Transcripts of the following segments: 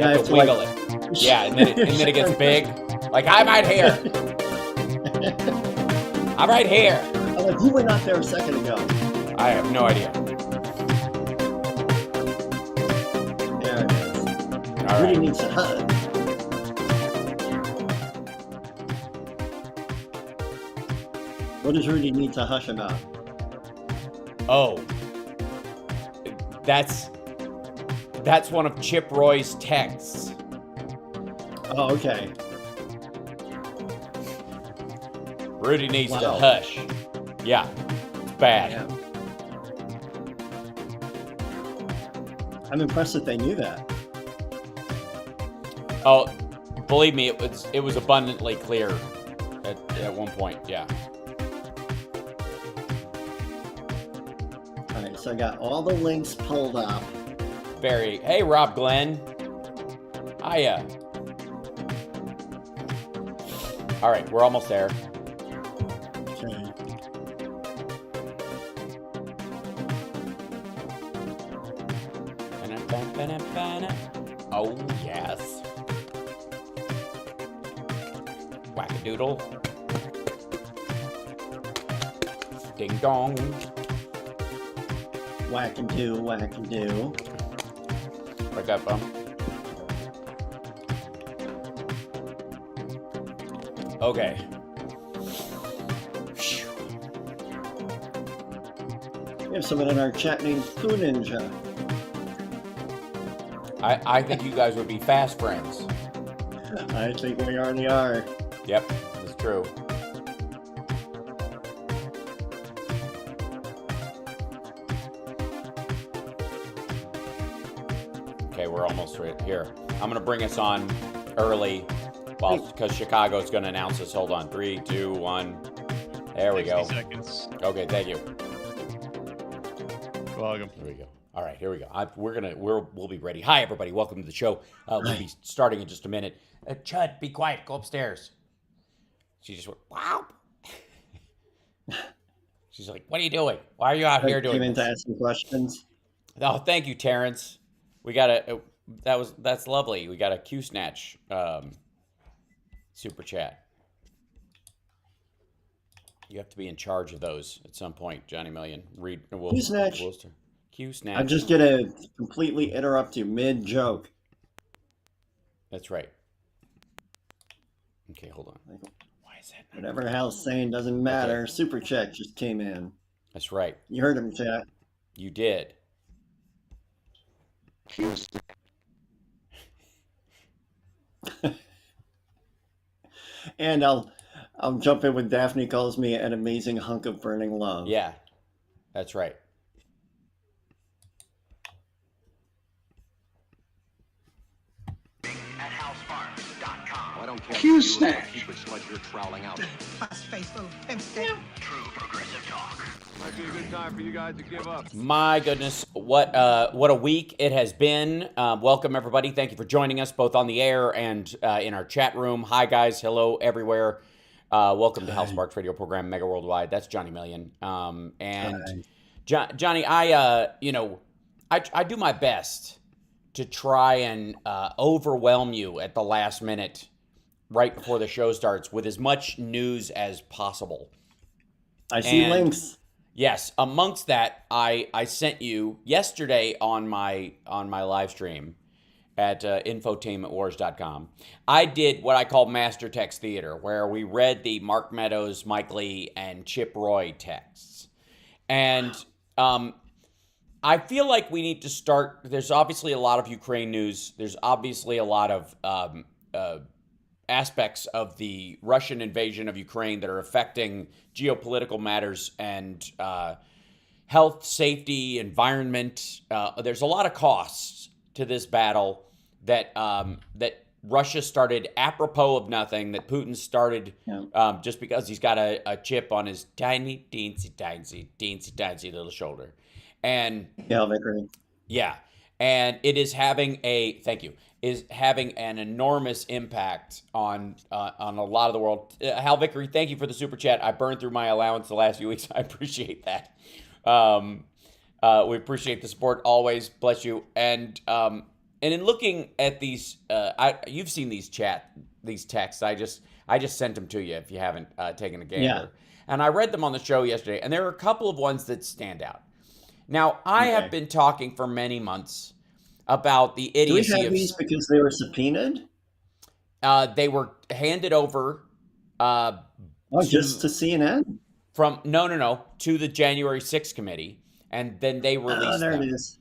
you have to wiggle it. Yeah, and then it gets big. Like, I'm right here. I'm right here. I'm like, you were not there a second ago. I have no idea. There it is. All Rudy right. needs a hug. What does Rudy need to hush about? Oh, that's one of Chip Roy's texts. Oh, okay. Rudy needs to Wow. hush. Yeah, it's bad. Yeah. I'm impressed that they knew that. Oh, believe me, it was abundantly clear at one point. Yeah. All right, so I got all the links pulled up. Hey, Rob Glenn. Hiya. All right, we're almost there. Okay. Oh, yes. Whack-a-doodle. Ding dong. Whack and do, whack and do. Wake up, bum. Okay. We have someone in our chat named Poo Ninja. I think you guys would be fast friends. I think we already are. Yep, that's true. Okay, we're almost right here. I'm gonna bring us on early, because Chicago's gonna announce us. Hold on, 3, 2, 1. There we go. 60 seconds. Okay, thank you. Welcome. Here we go. All right, here we go. We'll be ready. Hi, everybody. Welcome to the show. We'll be starting in just a minute. Chud, be quiet. Go upstairs. She just went, wow. She's like, what are you doing? Why are you out here doing Came in to this? ask some questions. Oh, thank you, Terrence. We got that's lovely. We got a Q Snatch super chat. You have to be in charge of those at some point, Johnny Million. Q Snatch. Q Snatch. I'm just gonna completely interrupt you mid-joke. That's right. Okay, hold on. Why is that? Whatever Hal's saying doesn't matter. Okay. Super chat just came in. That's right. You heard him, chat. You did. And I'll jump in when Daphne calls me an amazing hunk of burning love. Yeah, that's right. At HALSparks.com. I don't care. Q-Snatch. Secret sludge you're troweling out. Face-full pimp stick. True progressive talk. Might be a good time for you guys to give up. My goodness, what a week it has been. Welcome, everybody. Thank you for joining us, both on the air and in our chat room. Hi, guys. Hello, everywhere. Welcome to HAL Sparks radio program, Mega Worldwide. That's Johnny Million. Johnny, I do my best to try and overwhelm you at the last minute, right before the show starts, with as much news as possible. I see links. Yes, amongst that, I sent you yesterday on my live stream at infotainmentwars.com. I did what I call Master Text Theater, where we read the Mark Meadows, Mike Lee, and Chip Roy texts. And I feel like we need to start. There's obviously a lot of Ukraine news. There's obviously a lot of aspects of the Russian invasion of Ukraine that are affecting geopolitical matters and health, safety, environment. There's a lot of costs to this battle that Russia started apropos of nothing, that Putin started just because he's got a chip on his tiny, teensy little shoulder. And Vickery. Yeah. And it is having an enormous impact on a lot of the world. Hal Vickery, thank you for the super chat. I burned through my allowance the last few weeks. I appreciate that. We appreciate the support always. Bless you. And and in looking at these, you've seen these texts. I just sent them to you if you haven't taken a gander. Yeah. And I read them on the show yesterday, and there are a couple of ones that stand out. Now, I have been talking for many months about the idiocy Do we have these because they were subpoenaed? They were handed over Just to CNN? from to the January 6th committee, and then they released there them. it is.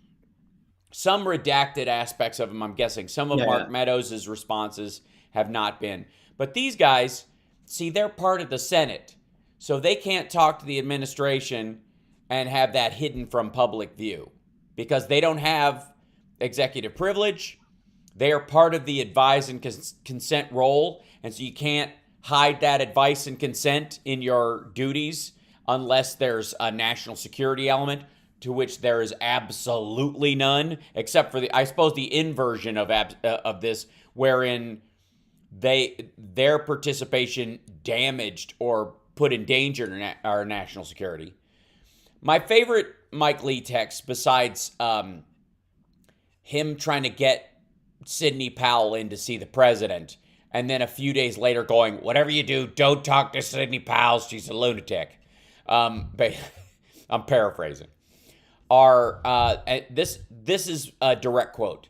Some redacted aspects of them, I'm guessing. Some of Mark Meadows' responses have not been. But these guys, see, they're part of the Senate, so they can't talk to the administration and have that hidden from public view because they don't have executive privilege. They are part of the advise and consent role, and so you can't hide that advice and consent in your duties unless there's a national security element, to which there is absolutely none, except for the inversion of this, wherein their participation damaged or put in danger our national security. My favorite Mike Lee text, besides him trying to get Sidney Powell in to see the president, and then a few days later going, whatever you do, don't talk to Sidney Powell, she's a lunatic. But I'm paraphrasing. This is a direct quote.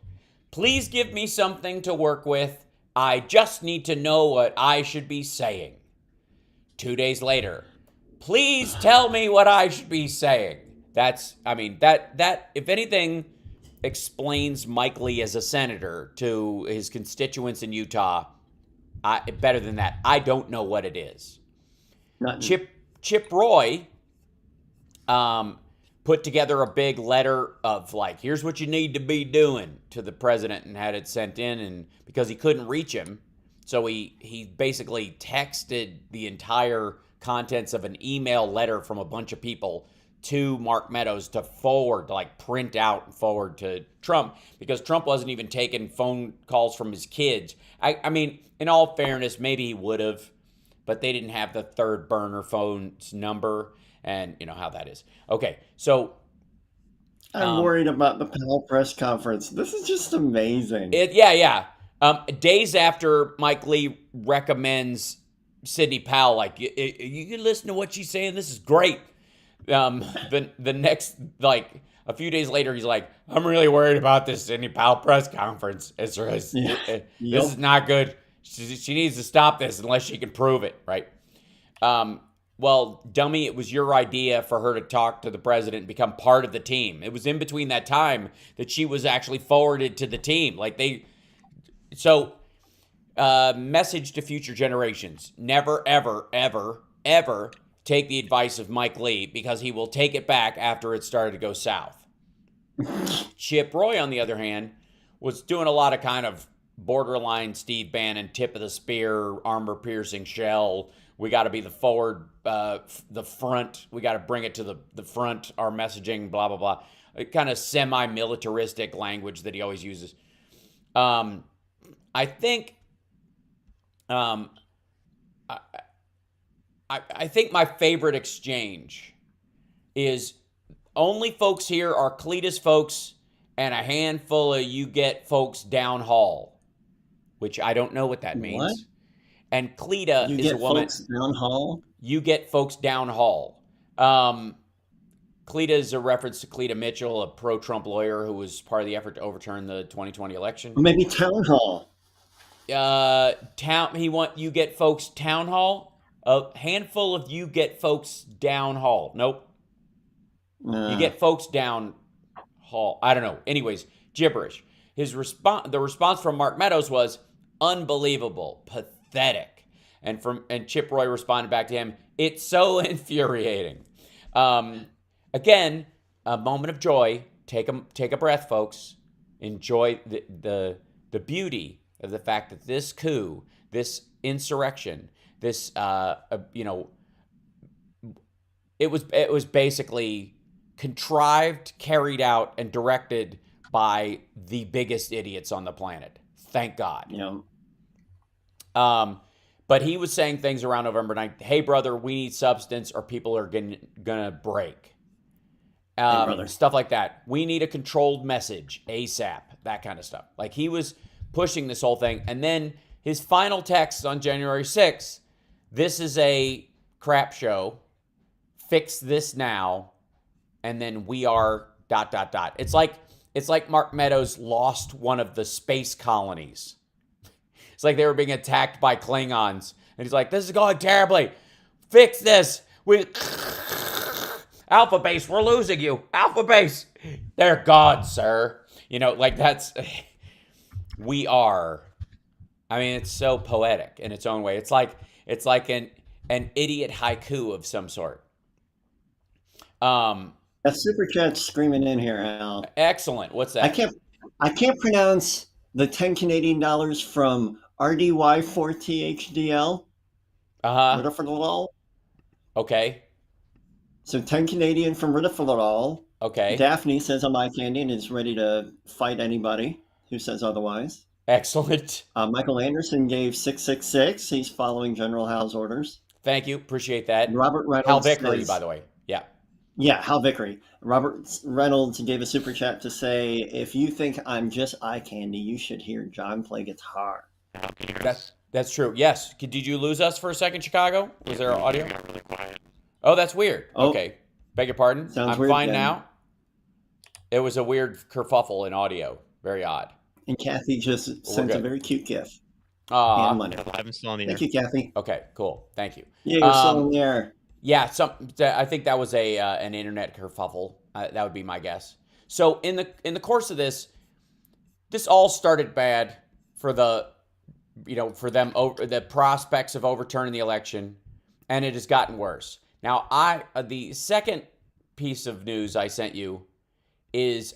Please give me something to work with. I just need to know what I should be saying. 2 days later, please tell me what I should be saying. That if anything explains Mike Lee as a senator to his constituents in Utah, better than that, I don't know what it is. Chip Roy put together a big letter of like, here's what you need to be doing to the president, and had it sent in, and because he couldn't reach him, so he basically texted the entire contents of an email letter from a bunch of people to Mark Meadows to forward, like print out and forward to Trump, because Trump wasn't even taking phone calls from his kids. I mean, in all fairness, maybe he would have, but they didn't have the third burner phone's number, and you know how that is. Okay, so I'm worried about the Powell press conference. This is just amazing. Days after Mike Lee recommends Sidney Powell, like, you can listen to what she's saying, this is great. The next, like, a few days later, he's like, I'm really worried about this Sidney Powell press conference. This is not good. She needs to stop this unless she can prove it, right? Well, dummy, it was your idea for her to talk to the president and become part of the team. It was in between that time that she was actually forwarded to the team. Message to future generations. Never, ever, ever, ever take the advice of Mike Lee, because he will take it back after it started to go south. Chip Roy, on the other hand, was doing a lot of kind of borderline Steve Bannon, tip of the spear, armor-piercing shell. We got to be the forward, the front. We got to bring it to the front, our messaging, blah, blah, blah. Kind of semi-militaristic language that he always uses. I think my favorite exchange is only folks here are Cletus folks and a handful of you get folks down hall, which I don't know what that means. What? And Cleta You is a get woman. folks down hall? You get folks down hall. Cleta is a reference to Cleta Mitchell, a pro-Trump lawyer who was part of the effort to overturn the 2020 election. Or maybe town hall. You get folks town hall. A handful of you get folks down hall. Nope. You get folks down hall. I don't know. Anyways, gibberish. The response from Mark Meadows was unbelievable, pathetic, and Chip Roy responded back to him, "It's so infuriating." Again, a moment of joy. Take a breath, folks. Enjoy the beauty of the fact that this coup, this insurrection, this it was basically contrived, carried out, and directed by the biggest idiots on the planet. Thank God. Yeah. But he was saying things around November 9th. Hey, brother, we need substance or people are gonna break. Hey, brother. Stuff like that. We need a controlled message ASAP. that kind of stuff. Like he was pushing this whole thing. And then his final text on January 6th, this is a crap show. Fix this now. And then we are ... It's like Mark Meadows lost one of the space colonies. It's like they were being attacked by Klingons. And he's like, this is going terribly. Fix this. Alpha Base, we're losing you. Alpha Base, they're gone, sir. You know, like that's, we are. I mean, it's so poetic in its own way. It's like an idiot haiku of some sort. A super chat screaming in here, Al. Excellent. What's that? I can't pronounce the 10 Canadian dollars from RDY4THDL. Uh-huh. Okay. So 10 Canadian from Ridifalol. Okay. Daphne says I'm eye candy and is ready to fight anybody who says otherwise. Excellent. Michael Anderson gave 666. He's following General Hal's orders. Thank you. Appreciate that. Robert Reynolds. Hal Vickery, by the way. Yeah. Yeah, Hal Vickery. Robert Reynolds gave a super chat to say, if you think I'm just eye candy, you should hear John play guitar. That's true. Yes. Did you lose us for a second, Chicago? Was there audio? Got really quiet. Oh, that's weird. Oh. Okay. Beg your pardon? Sounds I'm weird, fine then. now. It was a weird kerfuffle in audio. Very odd. And Kathy just sent a good. very cute GIF. Aw. And money. Yeah, live and still on the air. Thank you, Kathy. Okay, cool. Thank you. Yeah, you're still in the air. Yeah, I think that was an internet kerfuffle. That would be my guess. So in the course of this all started bad for the prospects of overturning the election, and it has gotten worse. Now, the second piece of news I sent you is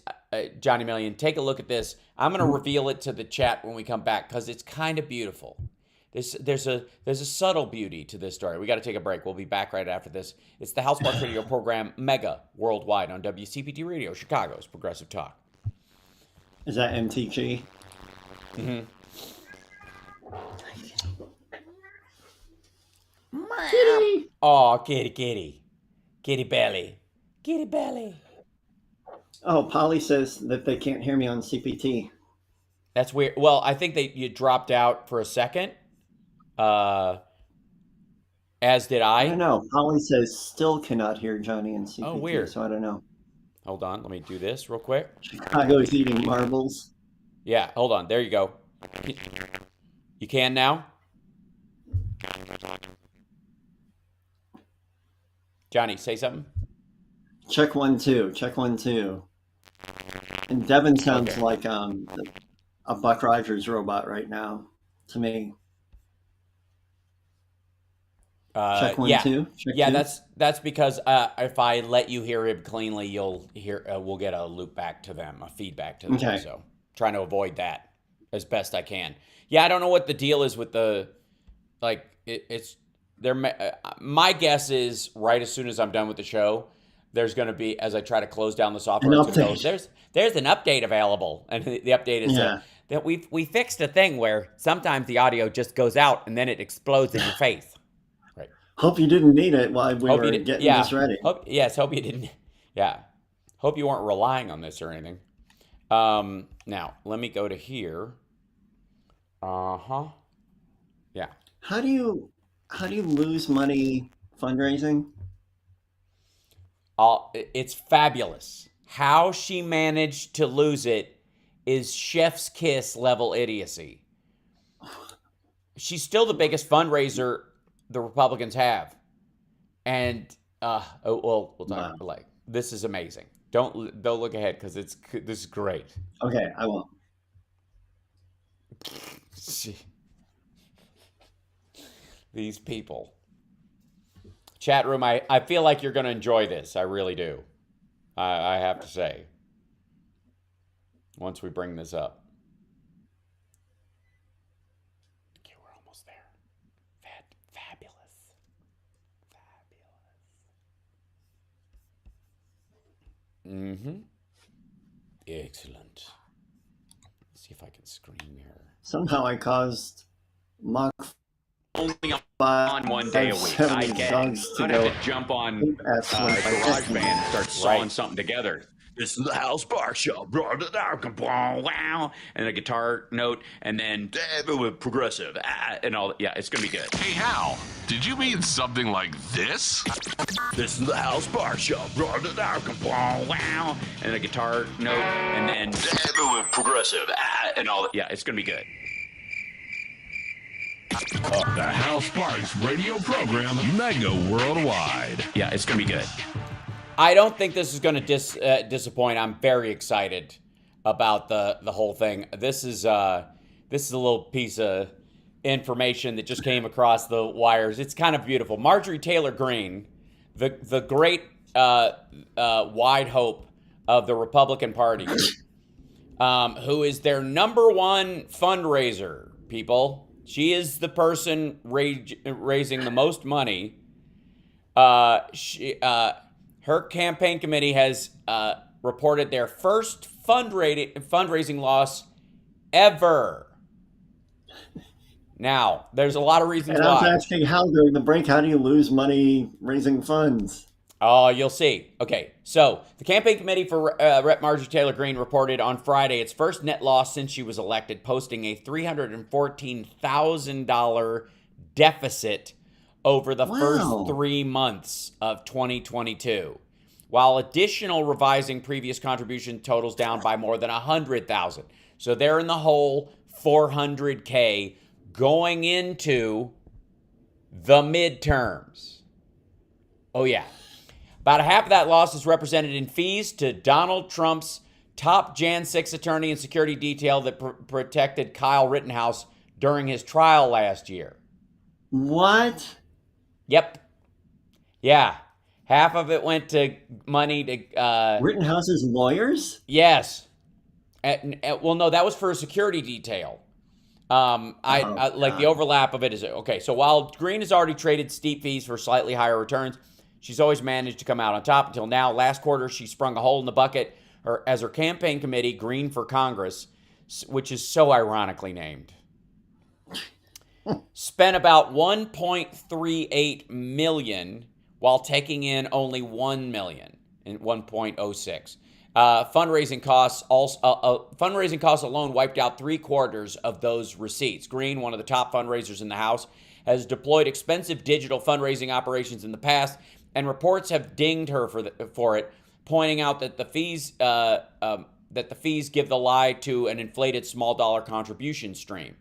Johnny Million. Take a look at this. I'm going to reveal it to the chat when we come back because it's kind of beautiful. There's a subtle beauty to this story. We got to take a break. We'll be back right after this. It's the House Sparks Radio program, Mega Worldwide on WCPT Radio, Chicago's Progressive Talk. Is that MTG? Mm-hmm. Kitty! Oh, kitty belly. Oh, Polly says that they can't hear me on CPT. That's weird. Well, I think you dropped out for a second. As did I I. don't know. Polly says still cannot hear Johnny on CPT. Oh, weird. So I don't know. Hold on. Let me do this real quick. Chicago's eating marbles. Yeah, hold on. There you go. You can now? Johnny, say something. Check 1 2. Check 1 2. And Devin sounds Okay. like a Buck Rogers robot right now to me. Check 1 Yeah. 2. Check Yeah, 2. that's because if I let you hear him cleanly, you'll hear. We'll get a loop back to them, a feedback to them. Okay. So trying to avoid that as best I can. Yeah, I don't know what the deal is with it's there. My guess is right as soon as I'm done with the show, there's going to be, as I try to close down the software, An it's gonna go, update. there's an update available, and the update is that we fixed a thing where sometimes the audio just goes out and then it explodes in your face. Right. Hope you didn't need it while we Hope were you did- getting yeah. this ready. Hope you didn't. Yeah. Hope you weren't relying on this or anything. Now let me go to here. Yeah. How do you lose money fundraising? It's fabulous. How she managed to lose it is chef's kiss level idiocy. She's still the biggest fundraiser the Republicans have, and we'll talk. Wow. Like, this is amazing. Don't look ahead because this is great. Okay, I won't. These people. Chat room, I feel like you're going to enjoy this. I really do. I have to say. Once we bring this up. Okay, we're almost there. Fabulous. Mm-hmm. Excellent. Let's see if I can screen mirror. Somehow I caused Mock Only on one day a week. I get it. dogs to I'd go have to jump on poop at one by GarageBand 50. and start sawing Right. something together. This is the HAL SPARKS show. Wow. And a guitar note, and then progressive, and all. Yeah, it's going to be good. Hey, Hal, did you mean something like this? This is the HAL SPARKS show. Wow. And a guitar note, and then progressive, and all. Yeah, it's going to be good. The Hal Sparks radio program, Mega Worldwide. Yeah, it's going to be good. I don't think this is going to disappoint. I'm very excited about the whole thing. This is a little piece of information that just came across the wires. It's kind of beautiful. Marjorie Taylor Greene, the great wide hope of the Republican Party, who is their number one fundraiser, people. She is the person raising the most money. Her campaign committee has reported their first fundraising loss ever. Now, there's a lot of reasons why. And I was asking Hal during the break, how do you lose money raising funds? Oh, you'll see. Okay, so the campaign committee for Rep. Marjorie Taylor Greene reported on Friday its first net loss since she was elected, posting a $314,000 deficit over the first 3 months of 2022, while additional revising previous contribution totals down by more than $100,000. So they're in the hole $400K going into the midterms. Oh, yeah. About half of that loss is represented in fees to Donald Trump's top Jan 6 attorney and security detail that protected Kyle Rittenhouse during his trial last year. What? Yep. Yeah. Half of it went to money to... Rittenhouse's lawyers? Yes. Well, no, that was for a security detail. Like the overlap of it is... Okay, so while Greene has already traded steep fees for slightly higher returns, she's always managed to come out on top until now. Last quarter, she sprung a hole in the bucket as her campaign committee, Greene for Congress, which is so ironically named, spent about $1.38 million while taking in only $1 million in 1.06. Fundraising costs alone wiped out 3/4 of those receipts. Greene, one of the top fundraisers in the House, has deployed expensive digital fundraising operations in the past, and reports have dinged her for it, pointing out that the fees give the lie to an inflated small dollar contribution stream.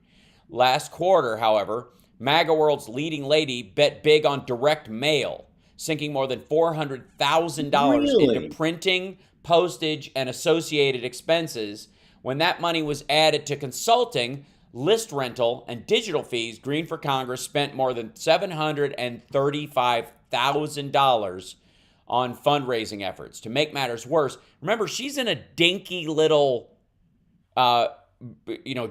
Last quarter, however, MAGA World's leading lady bet big on direct mail, sinking more than $400,000 into printing, postage, and associated expenses. When that money was added to consulting, list rental, and digital fees, Greene for Congress spent more than $735,000 on fundraising efforts. To make matters worse, remember, she's in a dinky little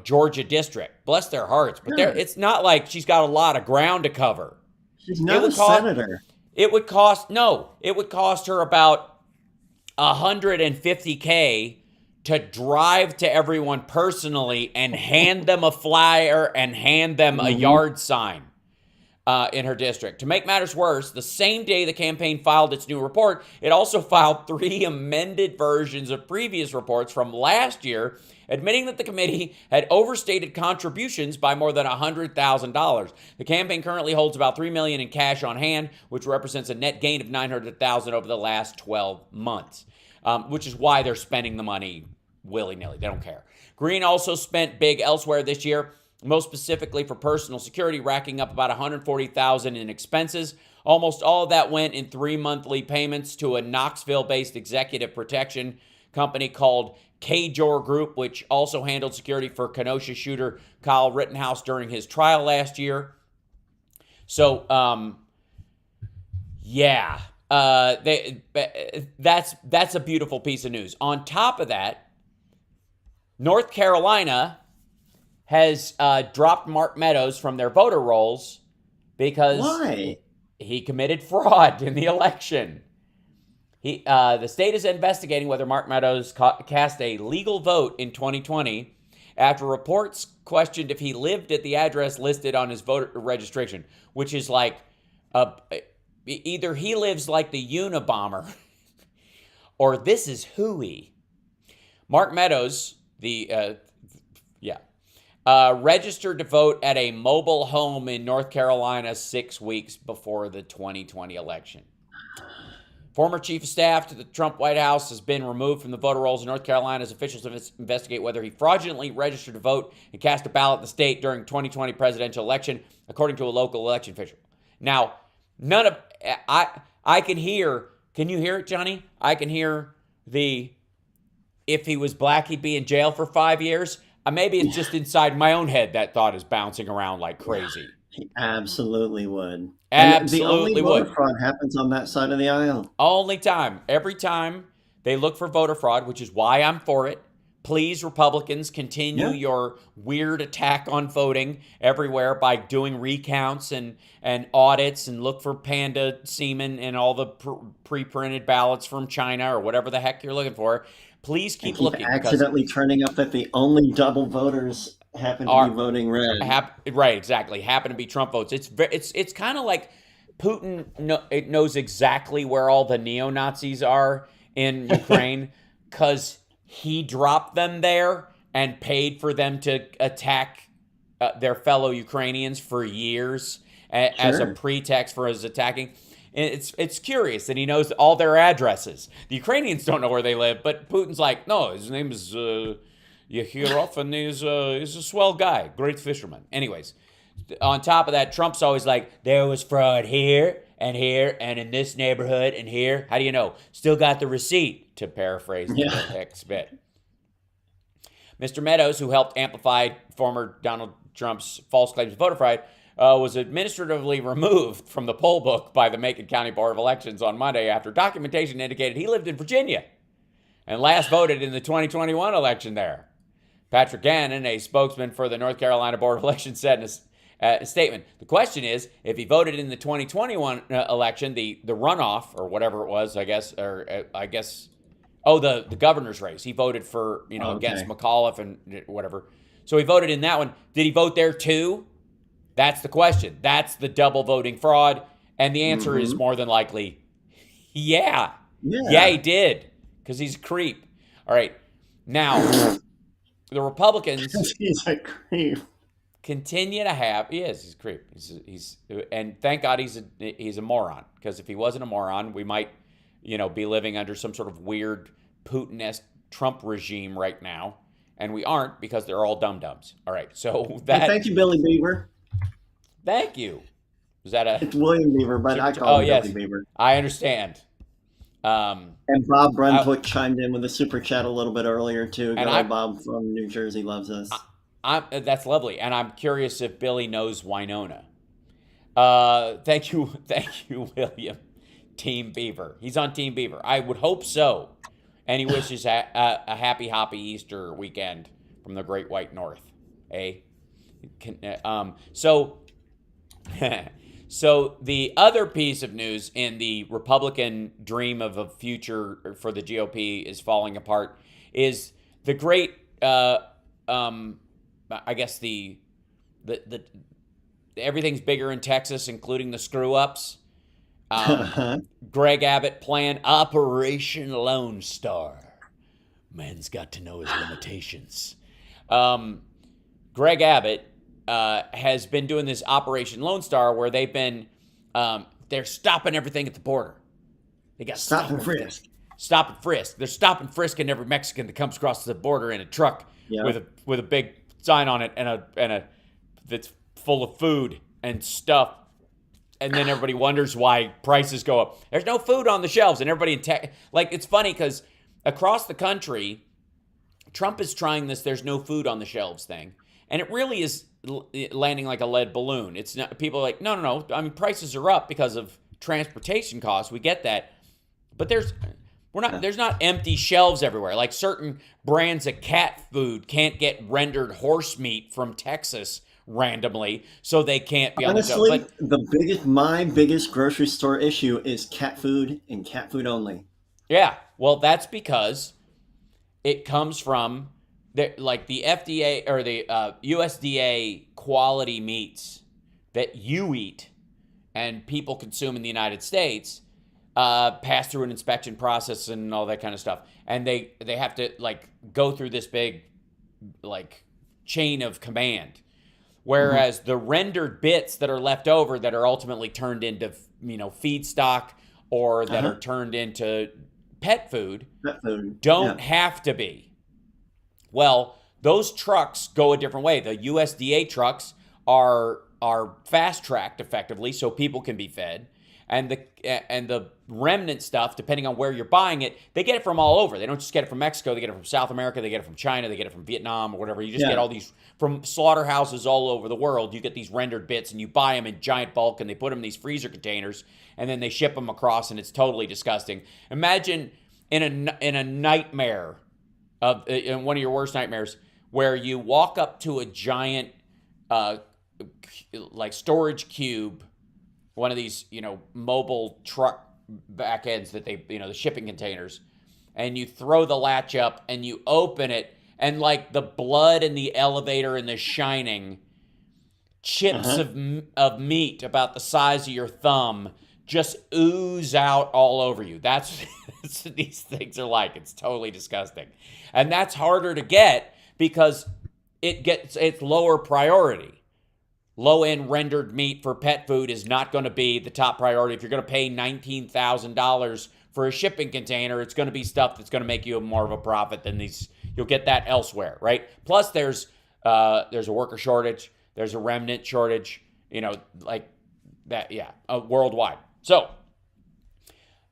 Georgia district. Bless their hearts. But it's not like she's got a lot of ground to cover. She's not a senator. It would cost her about $150K to drive to everyone personally and hand them a flyer and hand them a yard sign in her district. To make matters worse, the same day the campaign filed its new report, it also filed 3 amended versions of previous reports from last year, admitting that the committee had overstated contributions by more than $100,000. The campaign currently holds about $3 million in cash on hand, which represents a net gain of $900,000 over the last 12 months, which is why they're spending the money willy-nilly. They don't care. Greene also spent big elsewhere this year, most specifically for personal security, racking up about $140,000 in expenses. Almost all of that went in 3 monthly payments to a Knoxville-based executive protection company called Kjor Group, which also handled security for Kenosha shooter Kyle Rittenhouse during his trial last year. So, that's a beautiful piece of news. On top of that, North Carolina has dropped Mark Meadows from their voter rolls because he committed fraud in the election. The state is investigating whether Mark Meadows cast a legal vote in 2020 after reports questioned if he lived at the address listed on his voter registration, which is like either he lives like the Unabomber or this is hooey. Mark Meadows, registered to vote at a mobile home in North Carolina 6 weeks before the 2020 election. Former chief of staff to the Trump White House has been removed from the voter rolls in North Carolina as officials investigate whether he fraudulently registered to vote and cast a ballot in the state during 2020 presidential election, according to a local election official. Now, I can hear, can you hear it, Johnny? I can hear if he was black, he'd be in jail for 5 years. Maybe it's just inside my own head that thought is bouncing around like crazy. He absolutely would. Absolutely the only would. voter fraud happens on that side of the aisle. Only time. Every time they look for voter fraud, which is why I'm for it. Please, Republicans, continue your weird attack on voting everywhere by doing recounts and audits, and look for panda semen and all the pre-printed ballots from China or whatever the heck you're looking for. Please keep looking. Accidentally turning up that the only double voters happen to be voting red. Right, exactly. Happen to be Trump votes. It's kind of like Putin knows exactly where all the neo-Nazis are in Ukraine because he dropped them there and paid for them to attack their fellow Ukrainians for years as a pretext for his attacking. It's curious that he knows all their addresses. The Ukrainians don't know where they live, but Putin's like, no, his name is Yehirov, and he's a swell guy, great fisherman. Anyways, on top of that, Trump's always like, there was fraud here and in this neighborhood and here. How do you know? Still got the receipt, to paraphrase the next bit. Mr. Meadows, who helped amplify former Donald Trump's false claims of voter fraud, was administratively removed from the poll book by the Macon County Board of Elections on Monday after documentation indicated he lived in Virginia and last voted in the 2021 election there. Patrick Gannon, a spokesman for the North Carolina Board of Elections, said in a statement, the question is, if he voted in the 2021 election, the runoff, or whatever it was, the governor's race. He voted for, against McAuliffe and whatever. So he voted in that one. Did he vote there too? That's the question. That's the double voting fraud. And the answer is more than likely, yeah, he did, because he's a creep. All right. Now, the Republicans he's a creep. Continue to have, he's a creep. He's and thank God he's a moron, because if he wasn't a moron, we might, be living under some sort of weird Putin-esque Trump regime right now. And we aren't, because they're all dum-dums. All right. So that. Hey, thank you, Billy Beaver. Thank you. Is that a? It's William Beaver, but I call him Billy Beaver. I understand. And Bob Brunswick chimed in with a super chat a little bit earlier too. Bob from New Jersey loves us. That's lovely, and I'm curious if Billy knows Winona. Thank you, William. Team Beaver. He's on Team Beaver. I would hope so. And he wishes a happy, hoppy Easter weekend from the Great White North. So the other piece of news in the Republican dream of a future for the GOP is falling apart is the great, I guess the everything's bigger in Texas, including the screw ups. Greg Abbott plan Operation Lone Star. Man's got to know his limitations. Greg Abbott has been doing this Operation Lone Star where they've been, they're stopping everything at the border. They got stop and frisk. Stop and frisk. They're stopping frisking every Mexican that comes across the border in a truck with a big sign on it and a that's full of food and stuff. And then everybody wonders why prices go up. There's no food on the shelves, and everybody it's funny because across the country, Trump is trying this "there's no food on the shelves" thing, and it really is landing like a lead balloon. It's not, people are like, no. I mean, prices are up because of transportation costs. We get that, but there's not empty shelves everywhere. Like certain brands of cat food can't get rendered horse meat from Texas randomly, so they can't be honestly, on the shelf. My biggest grocery store issue is cat food and cat food only. Yeah, well, that's because it comes from the FDA or the USDA quality meats that you eat and people consume in the United States. pass through an inspection process and all that kind of stuff. And they have to like go through this big like chain of command. Whereas the rendered bits that are left over that are ultimately turned into, feedstock or that are turned into pet food don't have to be. Well, those trucks go a different way. The USDA trucks are fast-tracked effectively so people can be fed. And the remnant stuff, depending on where you're buying it, they get it from all over. They don't just get it from Mexico. They get it from South America. They get it from China. They get it from Vietnam or whatever. You just get all these from slaughterhouses all over the world. You get these rendered bits, and you buy them in giant bulk, and they put them in these freezer containers, and then they ship them across, and it's totally disgusting. Imagine in a nightmare, in one of your worst nightmares, where you walk up to a giant like storage cube, one of these, mobile truck back ends that they, the shipping containers, and you throw the latch up and you open it, and like the blood in the elevator and the shining, chips of meat about the size of your thumb just ooze out all over you. That's what these things are like. It's totally disgusting. And that's harder to get because it's lower priority. Low-end rendered meat for pet food is not going to be the top priority. If you're going to pay $19,000 for a shipping container, it's going to be stuff that's going to make you more of a profit than these. You'll get that elsewhere, right? Plus, there's a worker shortage. There's a remnant shortage, like that, worldwide. So,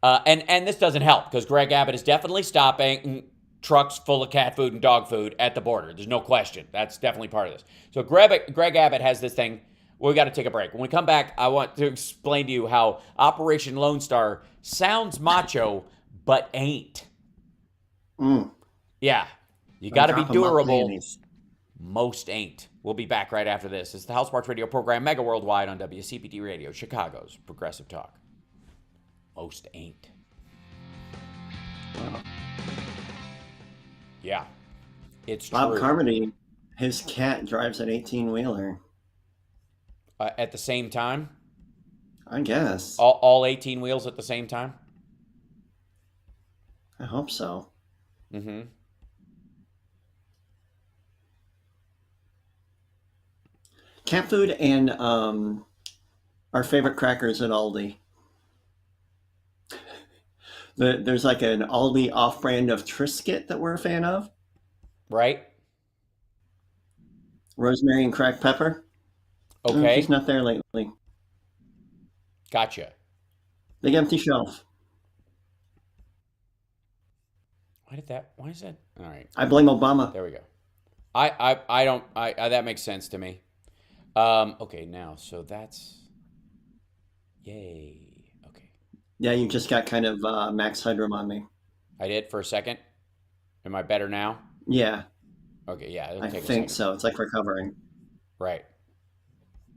and this doesn't help because Greg Abbott is definitely stopping trucks full of cat food and dog food at the border. There's no question. That's definitely part of this. So Greg Abbott has this thing. We got to take a break. When we come back, I want to explain to you how Operation Lone Star sounds macho, but ain't. Yeah. You got to be durable. Most ain't. We'll be back right after this. It's the HAL Sparks Radio program, Mega Worldwide on WCPT Radio, Chicago's Progressive Talk. Most ain't. Wow. Yeah, it's Bob true. Carmody, his cat drives an 18-wheeler. At the same time? I guess. All 18 wheels at the same time? I hope so. Mm-hmm. Cat food and our favorite crackers at Aldi. There's like an Aldi off-brand of Triscuit that we're a fan of. Right. Rosemary and cracked pepper. Okay. She's not there lately. Gotcha. Big empty shelf. Why is that? All right. I blame Obama. There we go. I don't, that makes sense to me. Okay, now, so that's, yay. Okay. Yeah, you just got kind of Max Headroom on me. I did for a second. Am I better now? Yeah. Okay, yeah. It'll I take a think second. so. It's like recovering. Right.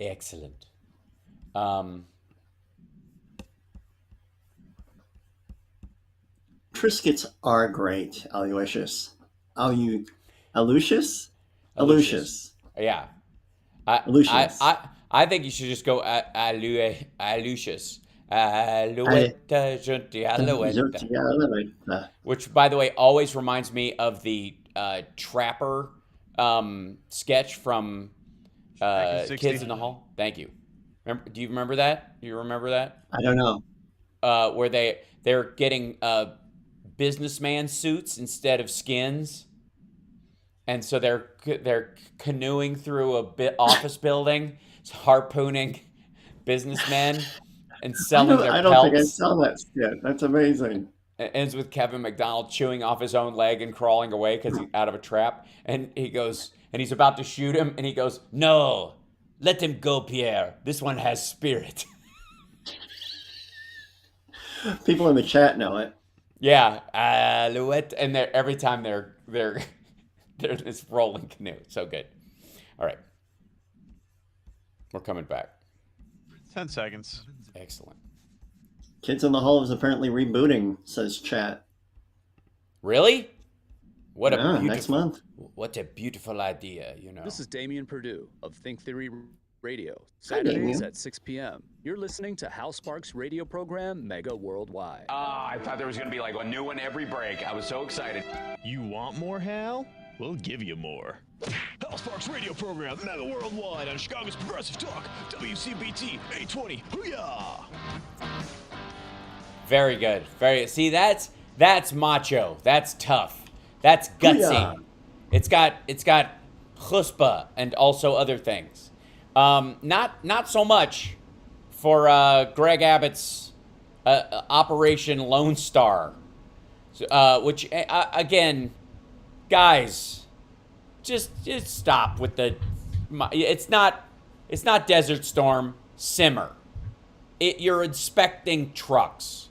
Excellent. Triscuits are great, Aloysius. Aloysius? Aloysius. Yeah. Aloysius. I think you should just go Aloysius. Alouette. Which, by the way, always reminds me of the Trapper sketch from Kids in the Hall. Thank you. Do you remember that? Do you remember that? I don't know. Where they're getting businessman suits instead of skins, and so they're canoeing through a office building, harpooning businessmen and selling their pelts. I don't think I saw that skit. That's amazing. It ends with Kevin McDonald chewing off his own leg and crawling away because he's out of a trap. And he goes, and he's about to shoot him, and he goes, "No, let him go, Pierre. This one has spirit." People in the chat know it. Yeah, Alouette, and every time they're in this rolling canoe. So good. All right, we're coming back. 10 seconds. Excellent. Kids in the Hall is apparently rebooting, says chat. Really? What a Yeah, beautiful, next month. What a beautiful idea, This is Damian Perdue of Think Theory Radio, Hi, Damien. Saturdays at 6 p.m. You're listening to HAL Sparks radio program, Mega Worldwide. I thought there was going to be like a new one every break. I was so excited. You want more, Hal? We'll give you more. Hal Sparks radio program, Mega Worldwide on Chicago's Progressive Talk, WCPT 820. Hoo-yah! Very good. See, that's macho. That's tough. That's gutsy. Booyah. It's got chutzpah and also other things. Not so much for Greg Abbott's Operation Lone Star, which again, guys, just stop with the. It's not Desert Storm. Simmer. You're inspecting trucks.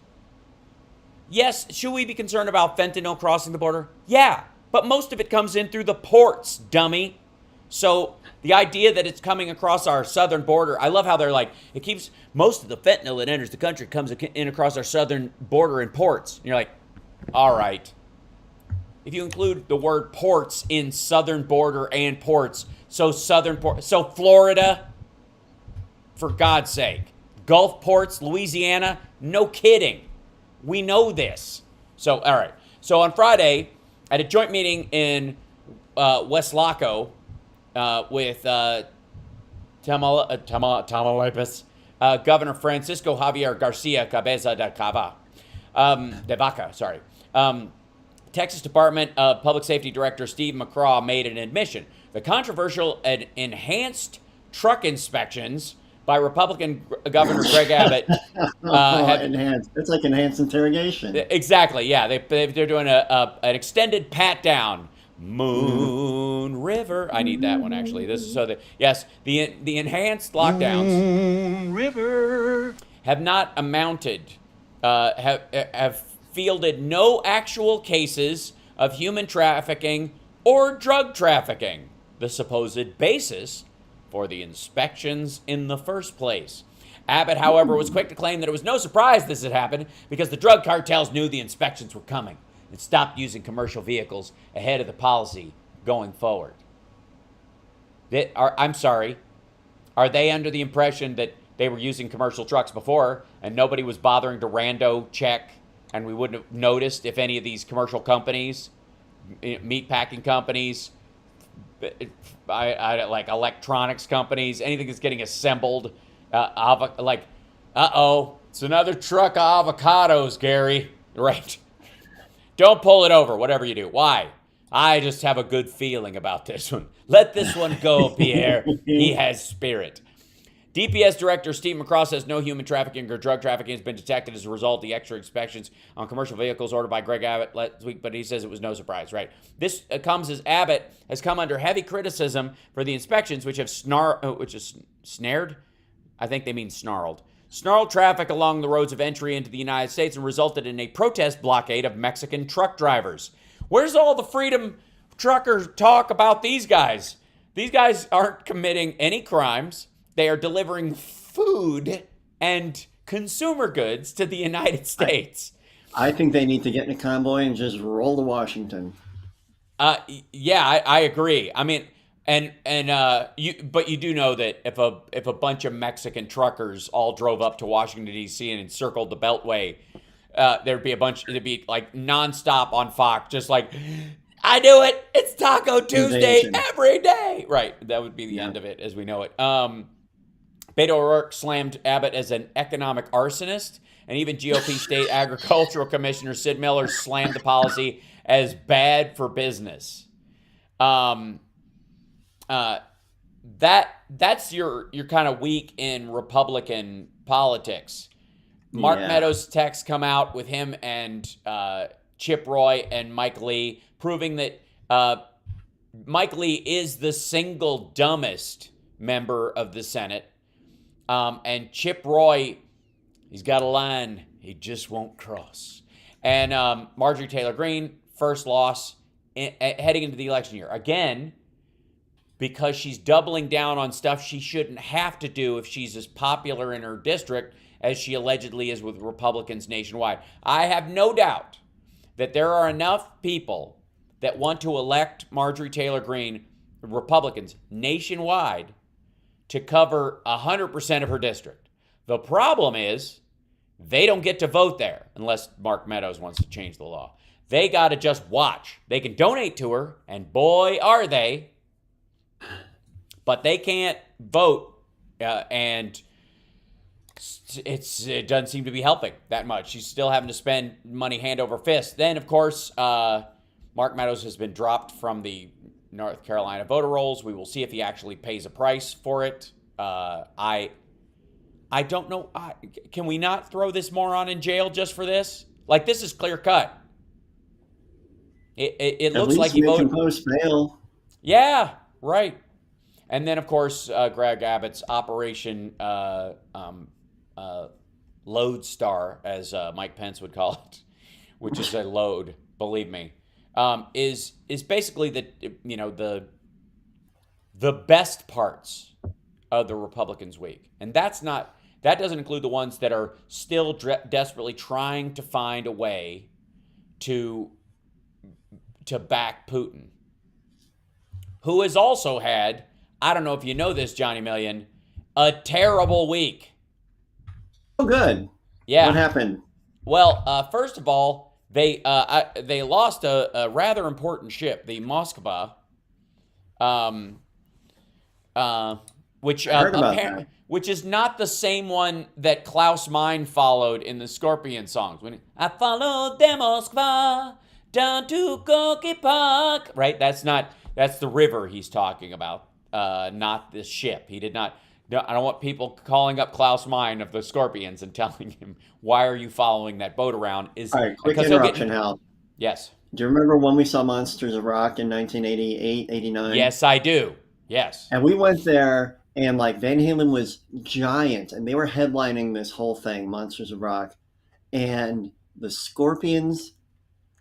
Yes, should we be concerned about fentanyl crossing the border? Yeah, but most of it comes in through the ports, dummy. So the idea that it's coming across our southern border, I love how they're like, it keeps, most of the fentanyl that enters the country comes in across our southern border in ports. And you're like, all right. If you include the word ports in southern border and ports, so Florida, for God's sake. Gulf ports, Louisiana, no kidding. We know this. So, all right. So on Friday, at a joint meeting in West Laco with Tamaulipas, Governor Francisco Javier Garcia Cabeza de Vaca, Texas Department of Public Safety Director Steve McCraw made an admission. The controversial and enhanced truck inspections by Republican Governor Greg Abbott Enhanced. It's like enhanced interrogation. Exactly, yeah. They're doing an extended pat down. Moon River. I need that one actually. This is so that the enhanced lockdowns Moon River have not amounted, have fielded no actual cases of human trafficking or drug trafficking, the supposed basis for the inspections in the first place. Abbott, however, was quick to claim that it was no surprise this had happened because the drug cartels knew the inspections were coming and stopped using commercial vehicles ahead of the policy going forward. I'm sorry, are they under the impression that they were using commercial trucks before and nobody was bothering to rando check and we wouldn't have noticed if any of these commercial companies, meatpacking companies, like electronics companies, anything that's getting assembled, it's another truck of avocados, Gary. Right. Don't pull it over, whatever you do. Why? I just have a good feeling about this one. Let this one go, Pierre. He has spirit. DPS Director Steve McCraw says no human trafficking or drug trafficking has been detected as a result of the extra inspections on commercial vehicles ordered by Greg Abbott last week, but he says it was no surprise, right? This comes as Abbott has come under heavy criticism for the inspections, which have snared? I think they mean snarled. Snarled traffic along the roads of entry into the United States and resulted in a protest blockade of Mexican truck drivers. Where's all the freedom truckers talk about these guys? These guys aren't committing any crimes. They are delivering food and consumer goods to the United States. I think they need to get in a convoy and just roll to Washington. Yeah, I agree. I mean, but you do know that if a bunch of Mexican truckers all drove up to Washington D.C. and encircled the Beltway, there'd be like nonstop on Fox, just like, I do it. It's Taco Tuesday every day. Right. That would be the end of it as we know it. Beto O'Rourke slammed Abbott as an economic arsonist, and even GOP State Agricultural Commissioner Sid Miller slammed the policy as bad for business. That's your kind of week in Republican politics. Mark Meadows' texts come out with him and Chip Roy and Mike Lee, proving that Mike Lee is the single dumbest member of the Senate. And Chip Roy, he's got a line he just won't cross. And Marjorie Taylor Greene, first loss heading into the election year. Again, because she's doubling down on stuff she shouldn't have to do if she's as popular in her district as she allegedly is with Republicans nationwide. I have no doubt that there are enough people that want to elect Marjorie Taylor Greene, Republicans nationwide, to cover 100% of her district. The problem is they don't get to vote there unless Mark Meadows wants to change the law. They got to just watch. They can donate to her, and boy, are they. But they can't vote, and it doesn't seem to be helping that much. She's still having to spend money hand over fist. Then, of course, Mark Meadows has been dropped from the North Carolina voter rolls. We will see if he actually pays a price for it. I don't know. Can we not throw this moron in jail just for this? Like, this is clear cut. It looks like he voted. Fail. Yeah, right. And then, of course, Greg Abbott's Operation Lodestar, as Mike Pence would call it, which is a load, believe me, is basically the best parts of the Republicans' week, and that doesn't include the ones that are still desperately trying to find a way to back Putin, who has also had, I don't know if you know this, Johnny Million, a terrible week. Oh, good. Yeah. What happened? Well, first of all, they lost a rather important ship, the Moskva, which is not the same one that Klaus Meine followed in the Scorpion songs. When I followed the Moskva down to Gorky Park, right? That's the river he's talking about, not the ship. He did not. No, I don't want people calling up Klaus Meine of the Scorpions and telling him, why are you following that boat around? All right, quick interruption, Hal. Yes. Do you remember when we saw Monsters of Rock in 1988, 89? Yes, I do. Yes. And we went there, and like Van Halen was giant, and they were headlining this whole thing, Monsters of Rock. And the Scorpions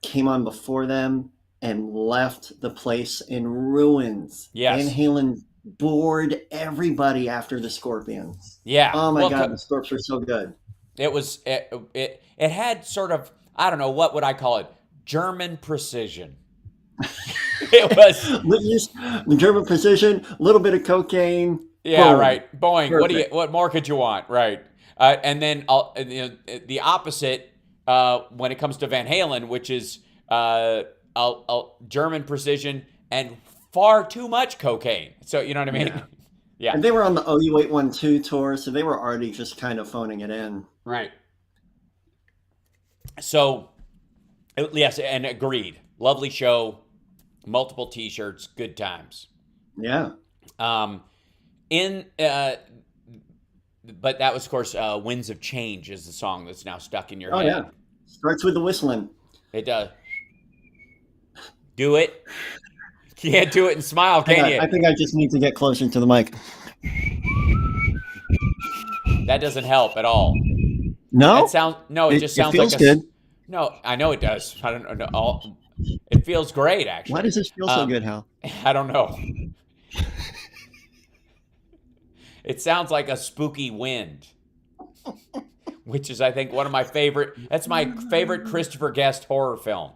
came on before them and left the place in ruins. Yes. Van Halen bored everybody after the Scorpions. Yeah. Oh my God, the Scorps were so good. It had sort of, I don't know, what would I call it? German precision. It was the German precision, a little bit of cocaine. Yeah, boom. right. Boing. Perfect. What more could you want? Right. And then the opposite when it comes to Van Halen, which is German precision and far too much cocaine. So, you know what I mean? Yeah. Yeah. And they were on the OU812 tour, so they were already just kind of phoning it in. Right. So, yes, and agreed. Lovely show, multiple T-shirts, good times. Yeah. But that was, of course, Winds of Change is the song that's now stuck in your head. Oh, yeah. Starts with the whistling. It does. Do it. Can't do it and smile, can you? I think I just need to get closer to the mic. That doesn't help at all. No? It just sounds feels like good. No, I know it does. I don't know. It feels great, actually. Why does this feel so good, Hal? I don't know. It sounds like a spooky wind, which is, I think, one of my favorite. That's my favorite Christopher Guest horror film.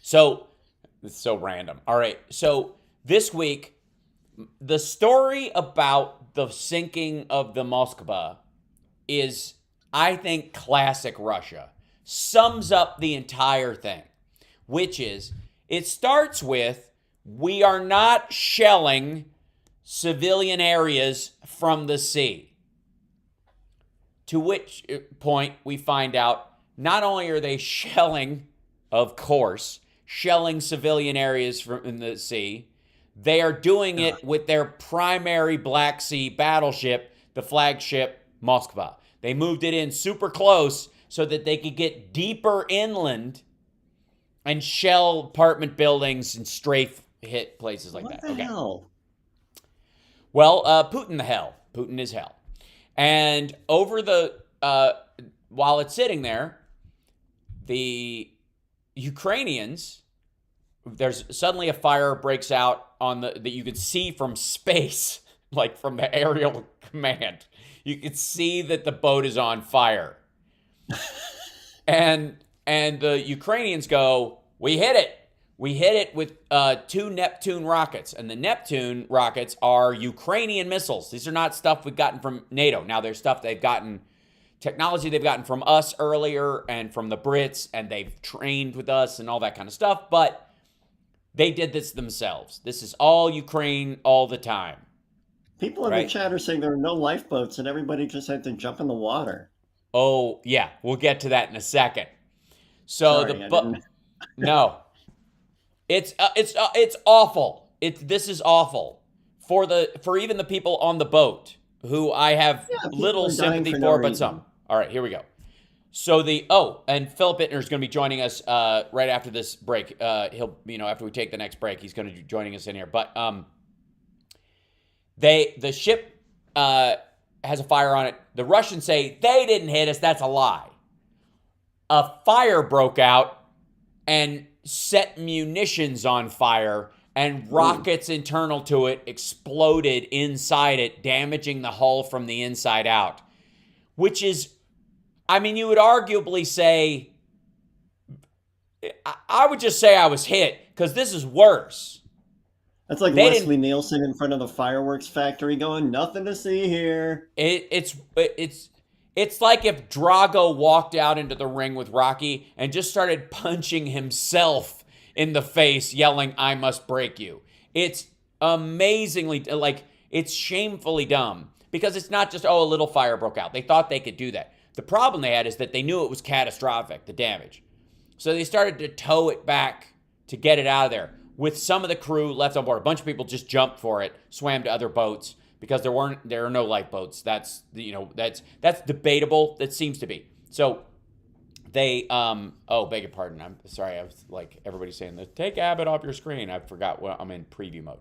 So it's so random. All right. So this week, the story about the sinking of the Moskva is, I think, classic Russia. Sums up the entire thing, which is, it starts with, we are not shelling civilian areas from the sea. To which point we find out, not only are they shelling, of course, shelling civilian areas from the sea, they are doing it with their primary Black Sea battleship, the flagship Moskva. They moved it in super close so that they could get deeper inland and shell apartment buildings and strafe hit places like that. What the hell? Well, Putin the hell. Putin is hell. And over while it's sitting there, the Ukrainians, there's suddenly a fire breaks out that you could see from space, like from the aerial command. You could see that the boat is on fire. and the Ukrainians go, we hit it. We hit it with 2 Neptune rockets, and the Neptune rockets are Ukrainian missiles. These are not stuff we've gotten from NATO. Now, there's stuff they've gotten, technology they've gotten from us earlier and from the Brits, and they've trained with us and all that kind of stuff, but they did this themselves. This is all Ukraine all the time. People in the chat are saying there are no lifeboats and everybody just had to jump in the water. Oh, yeah. We'll get to that in a second. So Sorry, no. It's awful. This is awful for even the people on the boat who I have little sympathy for, but some. All right, here we go. So and Philip Bittner is going to be joining us right after this break. He'll, after we take the next break, he's going to be joining us in here. But the ship has a fire on it. The Russians say they didn't hit us. That's a lie. A fire broke out and set munitions on fire, and rockets internal to it exploded inside it, damaging the hull from the inside out. Which is, you would arguably say, I would just say I was hit, because this is worse. That's like Leslie Nielsen in front of the fireworks factory going, nothing to see here. It's like if Drago walked out into the ring with Rocky and just started punching himself in the face, yelling, "I must break you." It's amazingly, it's shamefully dumb, because it's not just, a little fire broke out. They thought they could do that. The problem they had is that they knew it was catastrophic, the damage. So they started to tow it back to get it out of there, with some of the crew left on board. A bunch of people just jumped for it, swam to other boats, because there are no lifeboats. That's debatable. That seems to be. So they beg your pardon. I'm sorry. I was like, everybody's saying, take Abbott off your screen. I forgot I'm in preview mode.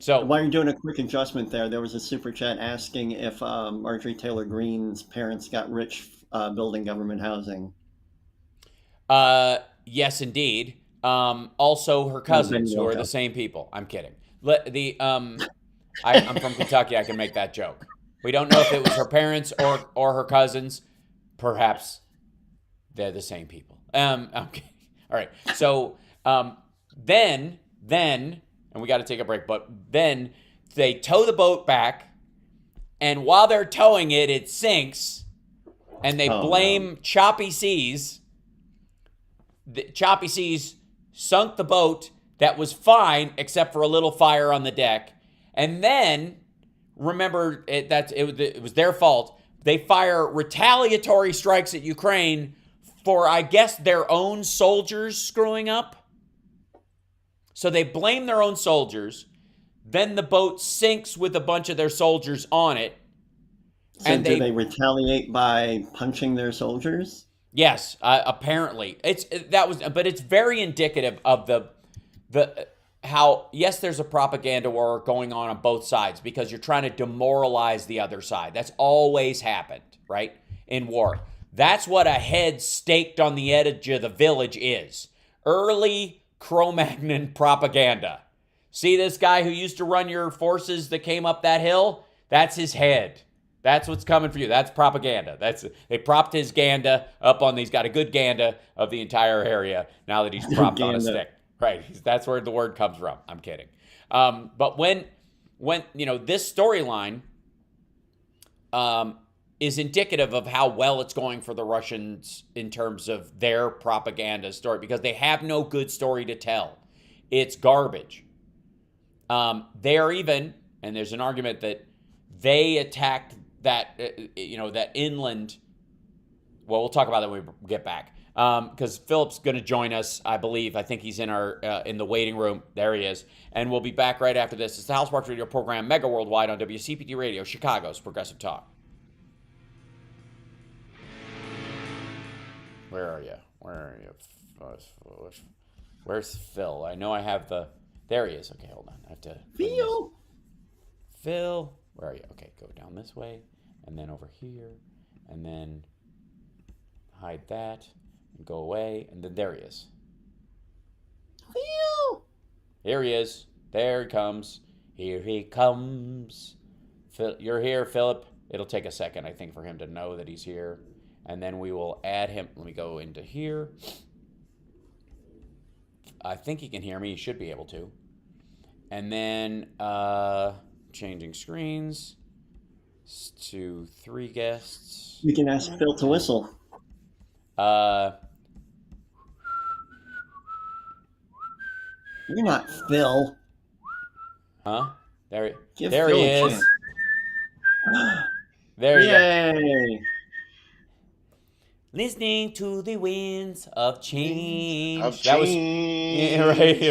So while you're doing a quick adjustment there was a super chat asking if Marjorie Taylor Greene's parents got rich building government housing. Yes, indeed. Also her cousins, who are the same people. I'm kidding. I'm from Kentucky. I can make that joke. We don't know if it was her parents or her cousins. Perhaps they're the same people. Okay. All right. So then, and we got to take a break, but then they tow the boat back, and while they're towing it, it sinks, and they blame choppy seas. The choppy seas sunk the boat that was fine, except for a little fire on the deck. And then, remember, it was their fault. They fire retaliatory strikes at Ukraine for, I guess, their own soldiers screwing up. So they blame their own soldiers. Then the boat sinks with a bunch of their soldiers on it. So do they retaliate by punching their soldiers? Yes, apparently. But it's very indicative of the how, yes, there's a propaganda war going on both sides, because you're trying to demoralize the other side. That's always happened, right, in war. That's what a head staked on the edge of the village is. Early Cro-Magnon propaganda. See this guy who used to run your forces that came up that hill? That's his head. That's what's coming for you. That's propaganda. They propped his ganda up on, he's got a good ganda of the entire area now that he's propped on a stick. Right, that's where the word comes from. I'm kidding. But when this storyline is indicative of how well it's going for the Russians in terms of their propaganda story, because they have no good story to tell. It's garbage. They are even, and there's an argument that they attacked that that inland. Well, we'll talk about that when we get back. Because Philip's going to join us, I believe. I think he's in in the waiting room. There he is. And we'll be back right after this. It's the HAL Sparks Radio program, Mega Worldwide on WCPT Radio, Chicago's Progressive Talk. Where are you? Where's Phil? I know I have there he is. Okay, hold on. I have to... Phil. Where are you? Okay, go down this way, and then over here, and then hide that. Go away, and then there he is. Here he is. There he comes. Here he comes. You're here, Philip. It'll take a second, I think, for him to know that he's here. And then we will add him. Let me go into here. I think he can hear me. He should be able to. And then changing screens to 3 guests. We can ask Phil to whistle. Uh, You're not Phil. huh? There Give he Phil a is. chance. There you go. Yay! Listening to the winds of change. Of That was change.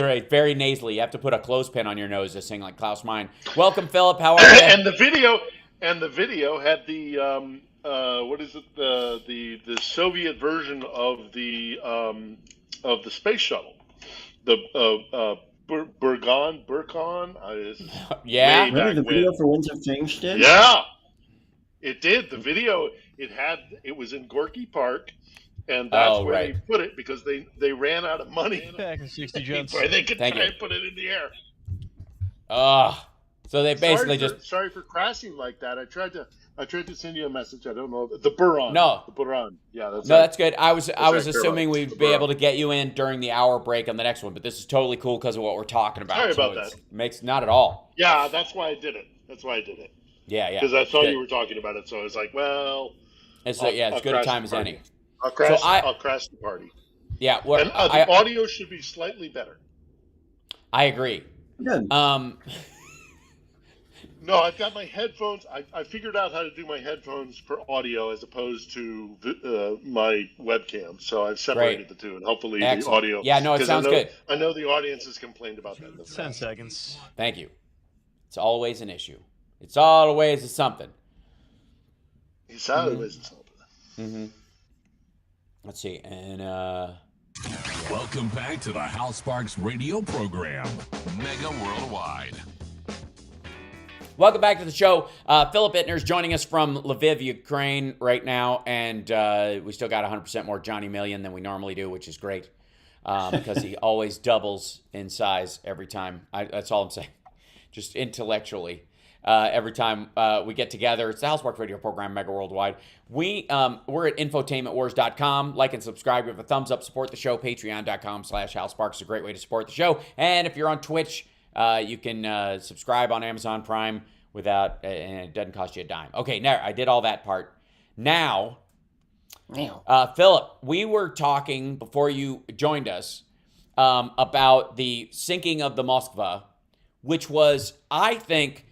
right. Very nasally. You have to put a clothespin on your nose to sing like Klaus Meine. Welcome, Philip. How are you? And the video had the what is it, the Soviet version of the space shuttle, the Burkhan. Yeah. way Remember back the video when. for Winds of Change did? Yeah, it did. The video it was in Gorky Park, and that's where right. they put it because they ran out of money Back in 60 gents. where they could Thank try you. and put it in the air. So they basically sorry for crashing like that. I tried to send you a message. I don't know the Buran. No. The Buran. Yeah, that's No, right. that's good. I was right, assuming Caroline. we'd be able to get you in during the hour break on the next one, but this is totally cool because of what we're talking about. Sorry about it's- that. Makes not at all. Yeah, that's why I did it. Yeah. Because I saw Good. you were talking about it, so I was like, well, It's I'll- as I'll good a crash time the as party. any. I'll crash. So I- I'll crash the party. Yeah. Well, And the audio should be slightly better. I agree. Good. No, I've got my headphones. I figured out how to do my headphones for audio as opposed to my webcam. So I've separated the two, and hopefully Excellent. the audio. Yeah, no, it 'cause sounds good. I know the audience has complained about that. 10 seconds. Thank you. It's always an issue. It's always something. He sounded something. Mm-hmm. Let's see. And Welcome back to the HAL Sparks radio program, Mega Worldwide. welcome back to the show. Philip Bittner is joining us from Lviv, Ukraine right now, and we still got 100% more Johnny Million than we normally do, which is great because he always doubles in size every time. That's all I'm saying. Just intellectually. Every time we get together. It's the HAL Sparks radio program, Mega Worldwide. We're at infotainmentwars.com. Like and subscribe. Give a thumbs up. Support the show. Patreon.com/HAL Sparks is a great way to support the show. And if you're on Twitch, you can subscribe on Amazon Prime without, and it doesn't cost you a dime. Okay, now I did all that part. Now, Philip, we were talking before you joined us about the sinking of the Moskva, which was, I think,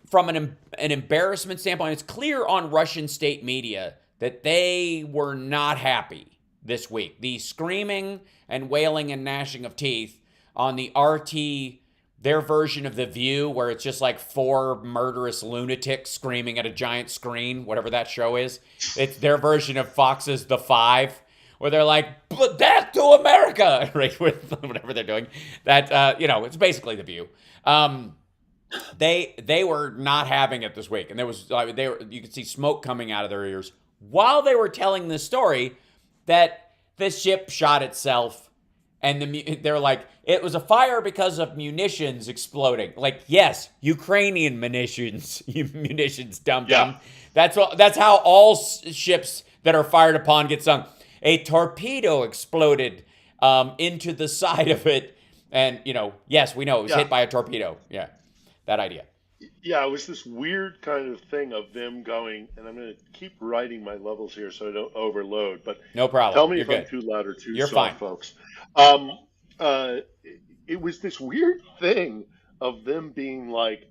from an embarrassment standpoint, it's clear on Russian state media that they were not happy this week. The screaming and wailing and gnashing of teeth on the RT, their version of The View, where it's just like 4 murderous lunatics screaming at a giant screen, whatever that show is. It's their version of Fox's The Five, where they're like, death to America, right, with whatever they're doing. That, it's basically The View. They were not having it this week, and there was you could see smoke coming out of their ears while they were telling this story that the ship shot itself, and they're like, it was a fire because of munitions exploding. Like, yes, Ukrainian munitions, dum-dum. Yeah. That's how all ships that are fired upon get sunk. A torpedo exploded into the side of it, and yes, we know it was hit by a torpedo. Yeah. That idea. Yeah, it was this weird kind of thing of them going, and I'm going to keep writing my levels here so I don't overload. But no problem. Tell me You're if good. I'm too loud or too You're soft, fine, folks. It was this weird thing of them being like,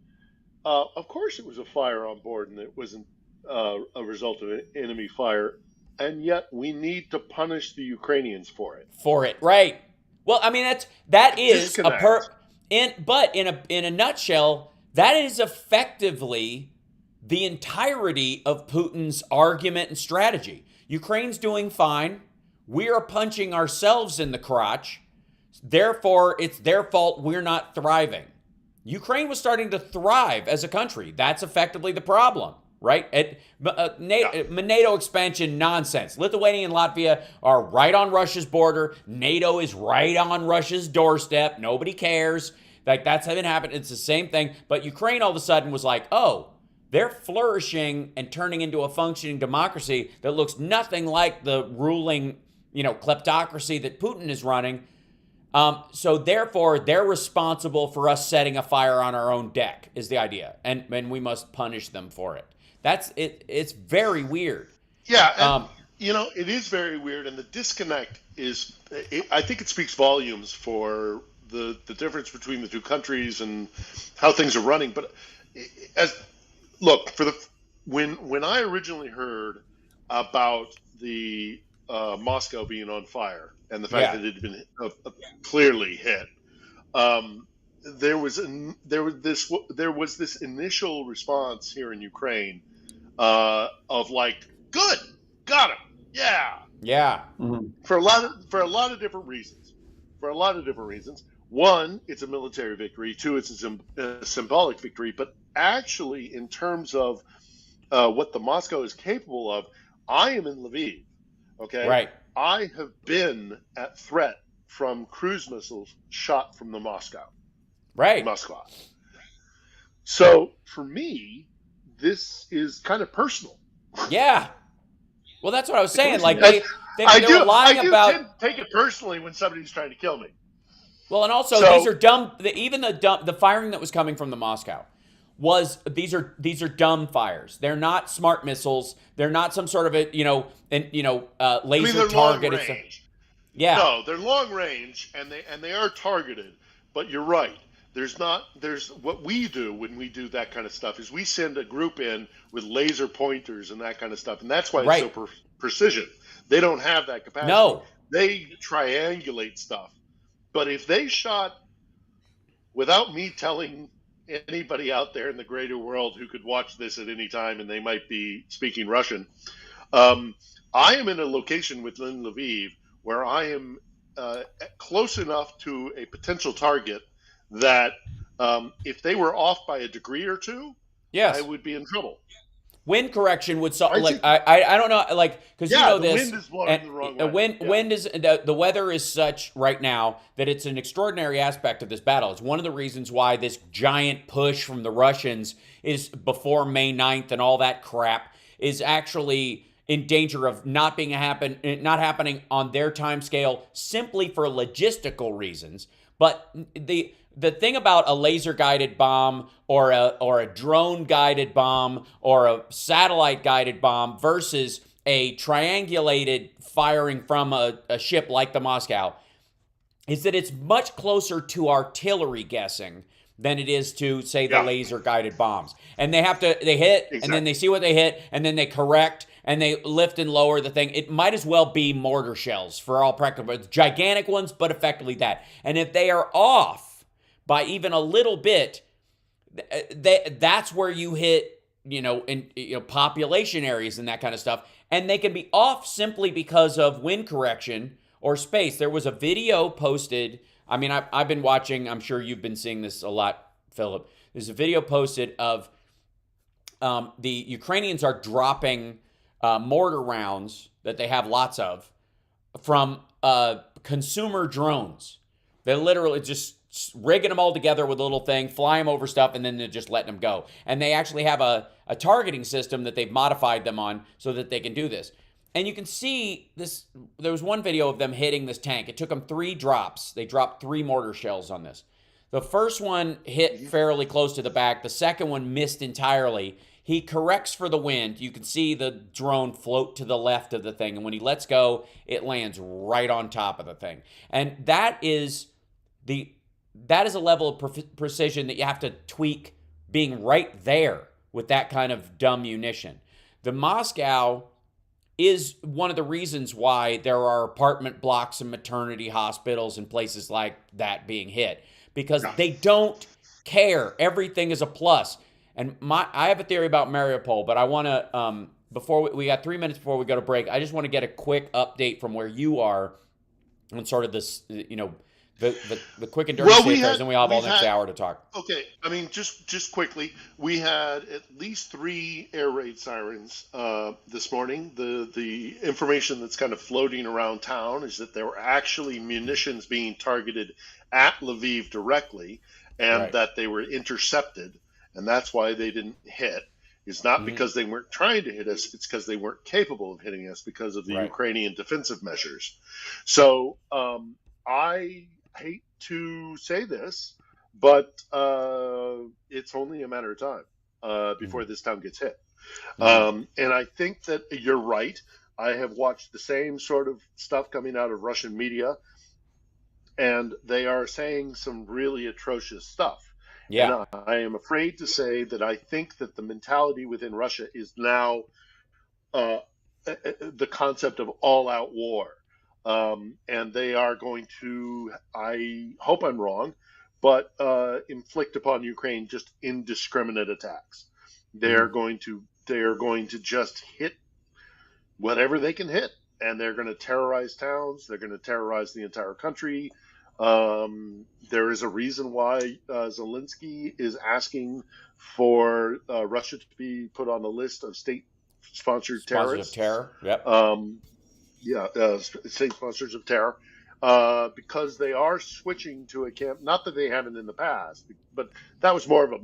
of course it was a fire on board, and it wasn't a result of an enemy fire, and yet we need to punish the Ukrainians for it. Right? Well, that is Disconnect. But in a nutshell, that is effectively the entirety of Putin's argument and strategy. Ukraine's doing fine. We are punching ourselves in the crotch. Therefore, it's their fault we're not thriving. Ukraine was starting to thrive as a country. That's effectively the problem, right? NATO expansion nonsense. Lithuania and Latvia are right on Russia's border. NATO is right on Russia's doorstep. Nobody cares. Like, that's been happening. It's the same thing. But Ukraine all of a sudden was like, oh, they're flourishing and turning into a functioning democracy that looks nothing like the ruling, kleptocracy that Putin is running. So therefore, they're responsible for us setting a fire on our own deck, is the idea, and we must punish them for it. That's it. It's very weird. Yeah, and it is very weird, and the disconnect is. I think it speaks volumes for the difference between the two countries and how things are running. But when I originally heard about the Moscow being on fire and the fact that it had been clearly hit, there was this initial response here in Ukraine of like, good, got him, Yeah. for a lot of different reasons. One, it's a military victory. Two, it's a symbolic victory. But actually, in terms of what the Moscow is capable of, I am in Lviv. Okay. Right. I have been at threat from cruise missiles shot from the Moskva. So for me, this is kind of personal. Yeah. Well, that's what I was saying. Like they were lying about. I do take it personally when somebody's trying to kill me. Well, and also these are dumb. Even the firing that was coming from the Moscow these are dumb fires. They're not smart missiles. They're not some sort of laser target. Yeah. No, they're long range and they are targeted. But you're right. There's what we do when we do that kind of stuff is we send a group in with laser pointers and that kind of stuff, and that's why it's so precision. They don't have that capacity. No. They triangulate stuff. But if they shot without me telling anybody out there in the greater world who could watch this at any time and they might be speaking Russian, I am in a location within Lviv where I am close enough to a potential target that if they were off by a degree or two, I would be in trouble. Wind correction would solve. I don't know, because the this. wind is blowing the wrong way. Wind is the weather is such right now that it's an extraordinary aspect of this battle. It's one of the reasons why this giant push from the Russians is before May 9th and all that crap is actually in danger of not happening on their time scale simply for logistical reasons. But the thing about a laser-guided bomb or a drone-guided bomb or a satellite-guided bomb versus a triangulated firing from a ship like the Moskva is that it's much closer to artillery guessing than it is to, say, the laser-guided bombs. And they hit, and then they see what they hit, and then they correct, and they lift and lower the thing. It might as well be mortar shells for all practical purposes. Gigantic ones, but effectively that. And if they are off by even a little bit, that's where you hit, population areas and that kind of stuff. And they can be off simply because of wind correction or space. There was a video posted. I mean, I've been watching. I'm sure you've been seeing this a lot, Philip. There's a video posted of the Ukrainians are dropping mortar rounds that they have lots of from consumer drones. They're literally just rigging them all together with a little thing, fly them over stuff, and then they're just letting them go. And they actually have a targeting system that they've modified them on so that they can do this. And you can see this. There was one video of them hitting this tank. It took them 3 drops. They dropped 3 mortar shells on this. The first one hit fairly close to the back. The second one missed entirely. He corrects for the wind. You can see the drone float to the left of the thing. And when he lets go, it lands right on top of the thing. And that is a level of precision that you have to tweak being right there with that kind of dumb munition. The Moscow is one of the reasons why there are apartment blocks and maternity hospitals and places like that being hit, because they don't care. Everything is a plus. And I have a theory about Mariupol, but I want to, before we got 3 minutes before we go to break, I just want to get a quick update from where you are on sort of this, the quick and dirty affairs, and we have all next hour to talk. Okay, I mean, just quickly, we had at least 3 air raid sirens this morning. The information that's kind of floating around town is that there were actually munitions being targeted at Lviv directly, and that they were intercepted, and that's why they didn't hit. It's not because they weren't trying to hit us, it's because they weren't capable of hitting us because of the Ukrainian defensive measures. So I hate to say this, but it's only a matter of time before this town gets hit. And I think that you're right. I have watched the same sort of stuff coming out of Russian media, and they are saying some really atrocious stuff. Yeah. And I am afraid to say that I think that the mentality within Russia is now the concept of all-out war. And they are going to, I hope I'm wrong, but inflict upon Ukraine just indiscriminate attacks. They're going to just hit whatever they can hit, and they're going to terrorize towns. They're going to terrorize the entire country. There is a reason why Zelensky is asking for Russia to be put on the list of state-sponsored terrorists. Sponsors of terror. Yep. State sponsors of terror, because they are switching to a camp. Not that they haven't in the past, but that was more of a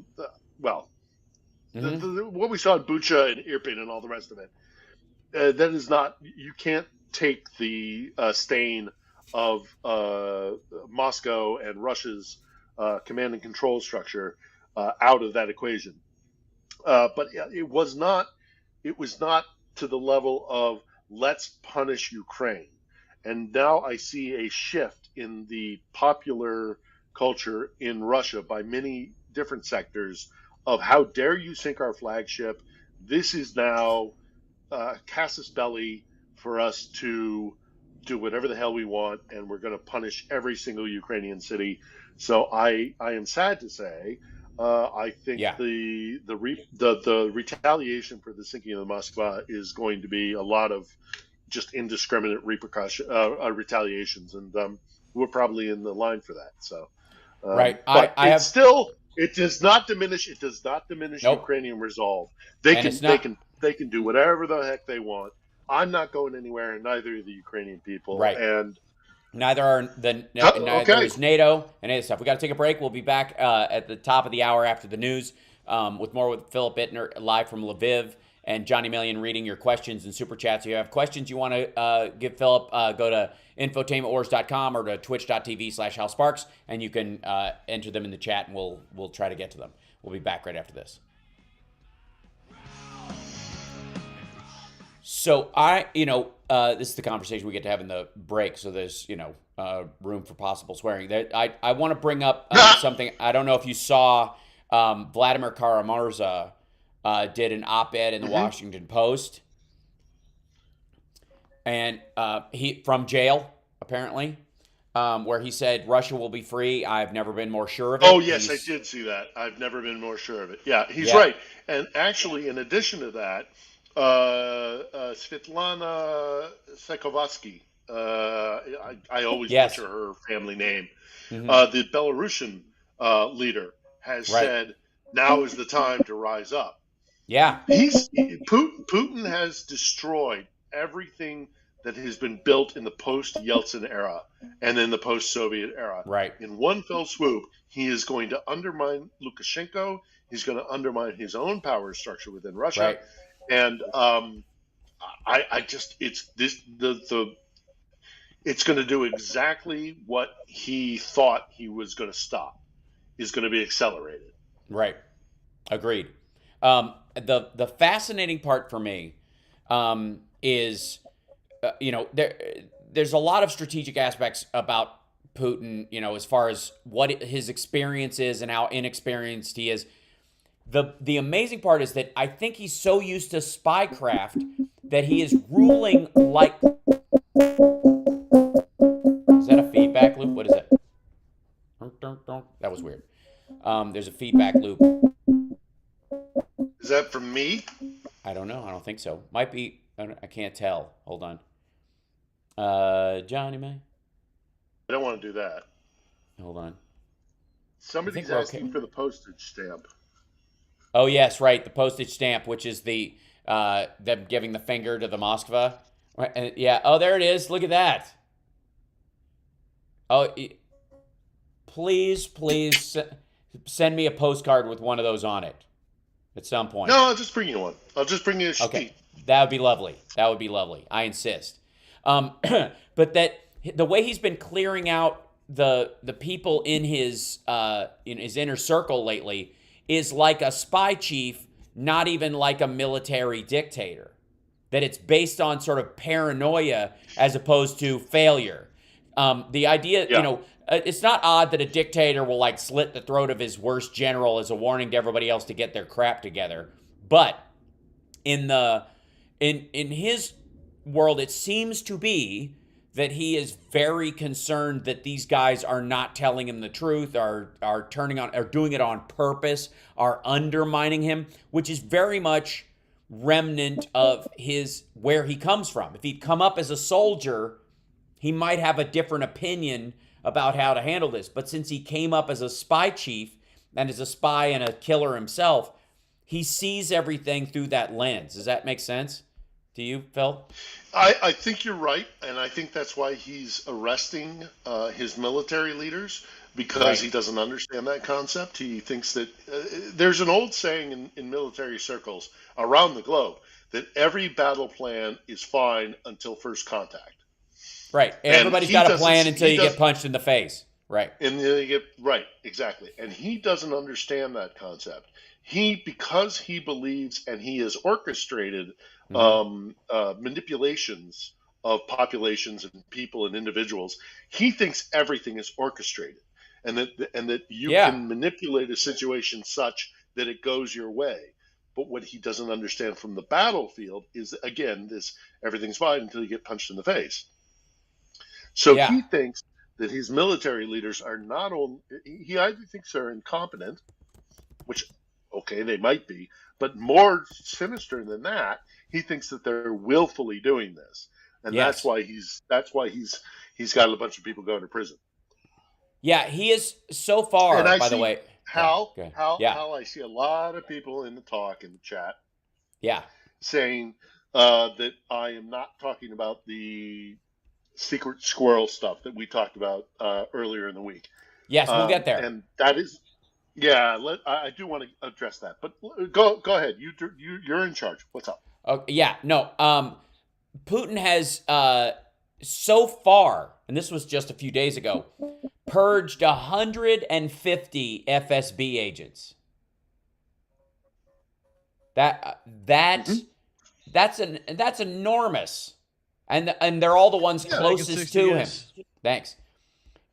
what we saw in Bucha and Irpin and all the rest of it. That is not. You can't take the stain of Moscow and Russia's command and control structure out of that equation. But it was not. It was not to the level of let's punish Ukraine. And now I see a shift in the popular culture in Russia by many different sectors of how dare you sink our flagship. This is now casus belli for us to do whatever the hell we want, and we're going to punish every single Ukrainian city. So I am sad to say, I think the retaliation for the sinking of the Moskva is going to be a lot of just indiscriminate retaliations, and we're probably in the line for that. So, right, but it does not diminish. It does not diminish Ukrainian resolve. They can do whatever the heck they want. I'm not going anywhere, and neither are the Ukrainian people. Right, and neither is NATO and any stuff. We got to take a break. We'll be back at the top of the hour after the news with more with Philip Bittner live from Lviv, and Johnny Million reading your questions and super chats. If you have questions you want to give Philip, go to infotainmentwars.com or to twitch.tv/HalSparks, and you can enter them in the chat, and we'll try to get to them. We'll be back right after this. So this is the conversation we get to have in the break. So there's, room for possible swearing. I want to bring up something. I don't know if you saw Vladimir Kara-Murza did an op-ed in the Washington Post, and he from jail apparently, where he said Russia will be free. I've never been more sure of it. Oh yes, I did see that. I've never been more sure of it. Yeah, he's right. And actually, in addition to that, Svetlana Tsekovsky, I always butcher her family name, the Belarusian leader, has said now is the time to rise up. Yeah, Putin has destroyed everything that has been built in the post-Yeltsin era and in the post-Soviet era. Right. In one fell swoop, he is going to undermine Lukashenko. He's going to undermine his own power structure within Russia. Right. And it's going to do exactly what he thought he was going to stop. Is going to be accelerated. Right. Agreed. The fascinating part for me is, there's a lot of strategic aspects about Putin, as far as what his experience is and how inexperienced he is. The amazing part is that I think he's so used to spycraft that he is ruling like... Is that a feedback loop? What is it? That was weird. There's a feedback loop. Is that from me? I don't know. I don't think so. Might be. I can't tell. Hold on. Johnny May? I don't want to do that. Hold on. Somebody's asking for the postage stamp. Oh, yes, right. The postage stamp, which is the them giving the finger to the Moskva. Right, yeah. Oh, there it is. Look at that. Oh, please send me a postcard with one of those on it at some point. No, I'll just bring you one. I'll just bring you a sheet. Okay. That would be lovely. I insist. But that the way he's been clearing out the people in his inner circle lately is like a spy chief, not even like a military dictator. That it's based on sort of paranoia as opposed to failure. The idea, it's not odd that a dictator will like slit the throat of his worst general as a warning to everybody else to get their crap together. But in his world, it seems to be that he is very concerned that these guys are not telling him the truth, are doing it on purpose, are undermining him, which is very much remnant of where he comes from. If he'd come up as a soldier, he might have a different opinion about how to handle this. But since he came up as a spy chief and as a spy and a killer himself, he sees everything through that lens. Does that make sense to you, Phil? I think you're right, and I think that's why he's arresting his military leaders, because he doesn't understand that concept. He thinks that there's an old saying in military circles around the globe that every battle plan is fine until first contact. Right. Everybody's got a plan until you get punched in the face. Right. And then you get right, exactly. And he doesn't understand that concept. Because he believes and he has orchestrated manipulations of populations and people and individuals, he thinks everything is orchestrated, and that you can manipulate a situation such that it goes your way. But what he doesn't understand from the battlefield is, again, this everything's fine until you get punched in the face. So he thinks that his military leaders are not only, he either thinks they're incompetent, which, okay, they might be, but more sinister than that, he thinks that they're willfully doing this. And that's why he's got a bunch of people going to prison. Yeah, he is so far, by the way. Hal, I see a lot of people in the chat. Yeah. Saying that I am not talking about the secret squirrel stuff that we talked about earlier in the week. Yes, we'll get there. And that is, I do want to address that. But go ahead. You're in charge. What's up? Putin has so far, and this was just a few days ago, purged 150 FSB agents. That's enormous, and they're all the ones closest to him. Thanks.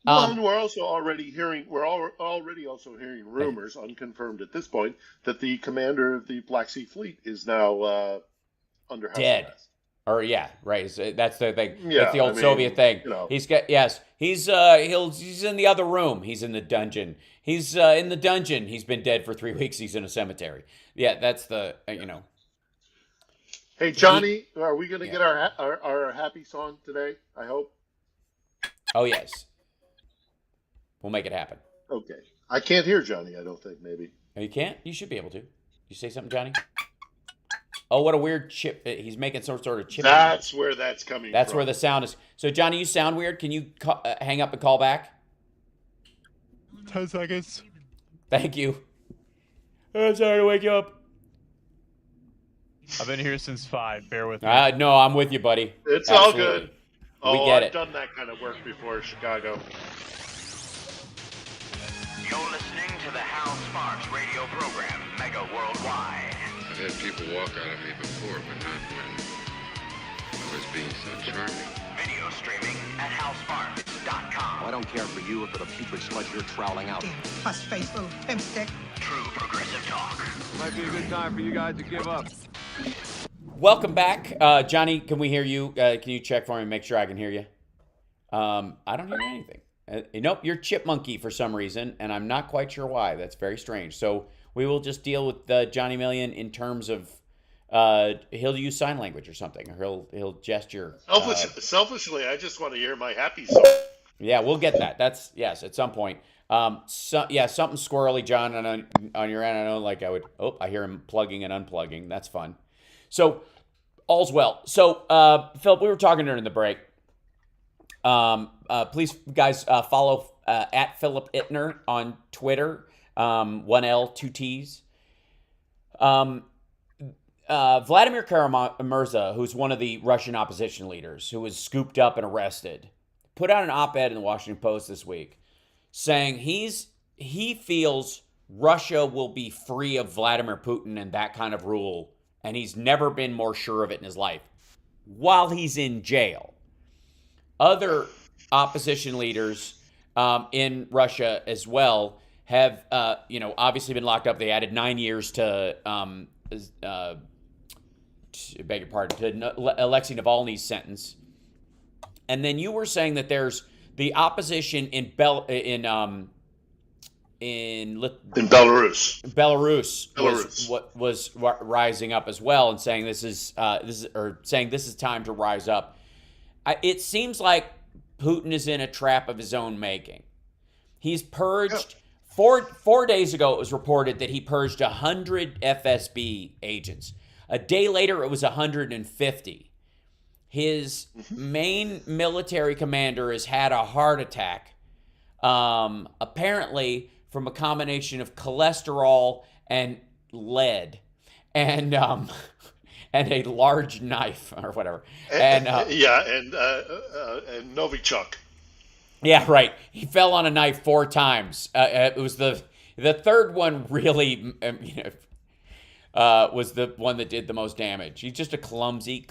And we're also already hearing rumors, unconfirmed at this point, that the commander of the Black Sea Fleet is now under house arrest. Or that's the thing. Yeah, that's the old Soviet thing. He's in the other room. He's in the dungeon. He's in the dungeon. He's been dead for 3 weeks. He's in a cemetery. Yeah, that's the Hey Johnny, are we going to get our happy song today? I hope. Oh yes, we'll make it happen. Okay, I can't hear Johnny. I don't think maybe. Oh, you can't. You should be able to. You say something, Johnny? Oh, what a weird chip. He's making some sort of chip. That's where that's coming from. That's where the sound is. So, Johnny, you sound weird. Can you hang up and call back? 10 seconds. Thank you. I'm sorry to wake you up. I've been here since 5. Bear with me. No, I'm with you, buddy. It's Absolutely. all good. I've done that kind of work before in Chicago. You're listening to the HAL Sparks radio program, Mega Worldwide. I've had people walk out of me before, but not when I was being so charming. Video streaming at halsparks.com. I don't care for you or for the putrid sludge you're troweling out. Fuss-faced little pimpstick. True progressive talk. Might be a good time for you guys to give up. Welcome back. Johnny, can we hear you? Can you check for me and make sure I can hear you? I don't hear anything. Nope, you're chipmunky for some reason, and I'm not quite sure why. That's very strange. So we will just deal with Johnny Million in terms of he'll use sign language or something, or he'll gesture. Selfishly, I just want to hear my happy song. Yeah, we'll get that. That's at some point. Something squirrely, John, on your end. I know, like I hear him plugging and unplugging. That's fun. So all's well. So Philip, we were talking during the break. Please, guys, follow at Philip Bittner on Twitter. 1L, 2 T's. Vladimir Kara-Murza, who's one of the Russian opposition leaders, who was scooped up and arrested, put out an op-ed in the Washington Post this week saying he feels Russia will be free of Vladimir Putin and that kind of rule, and he's never been more sure of it in his life, while he's in jail. Other opposition leaders in Russia as well have, obviously been locked up. They added 9 years to, beg your pardon, to Alexei Navalny's sentence. And then you were saying that there's the opposition in Belarus. Was rising up as well, and saying this is time to rise up. It seems like Putin is in a trap of his own making. He's purged. 4 days ago, it was reported that he purged 100 FSB agents. A day later, it was 150. His main military commander has had a heart attack, apparently from a combination of cholesterol and lead, and a large knife or whatever. And Novichok. Yeah, right. He fell on a knife 4 times. It was the third one really, was the one that did the most damage. He's just a clumsy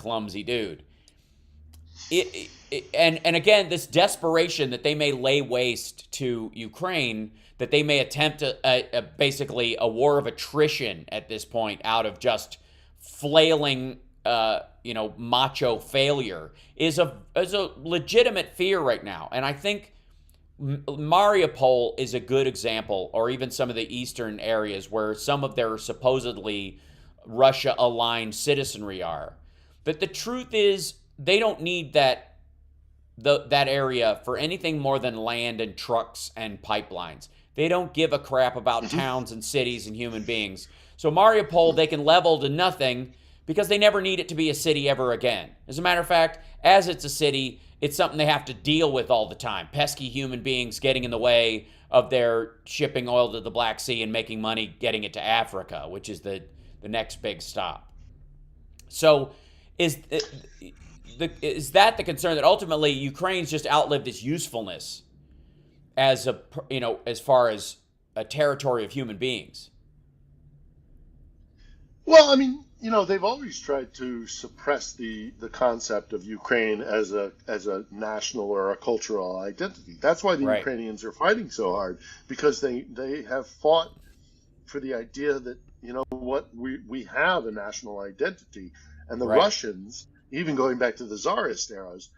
dude. And again, this desperation that they may lay waste to Ukraine, that they may attempt basically a war of attrition at this point out of just flailing, macho failure is a legitimate fear right now. And I think Mariupol is a good example, or even some of the eastern areas where some of their supposedly Russia-aligned citizenry are. But the truth is, they don't need that area for anything more than land and trucks and pipelines. They don't give a crap about towns and cities and human beings. So Mariupol, they can level to nothing because they never need it to be a city ever again. As a matter of fact, as it's a city, it's something they have to deal with all the time. Pesky human beings getting in the way of their shipping oil to the Black Sea and making money getting it to Africa, which is the next big stop. So is that the concern, that ultimately Ukraine's just outlived its usefulness as as far as a territory of human beings? Well, I mean, they've always tried to suppress the concept of Ukraine as a national or a cultural identity. That's why the Ukrainians are fighting so hard, because they have fought for the idea that, we have a national identity. And the Russians, even going back to the Tsarist eras,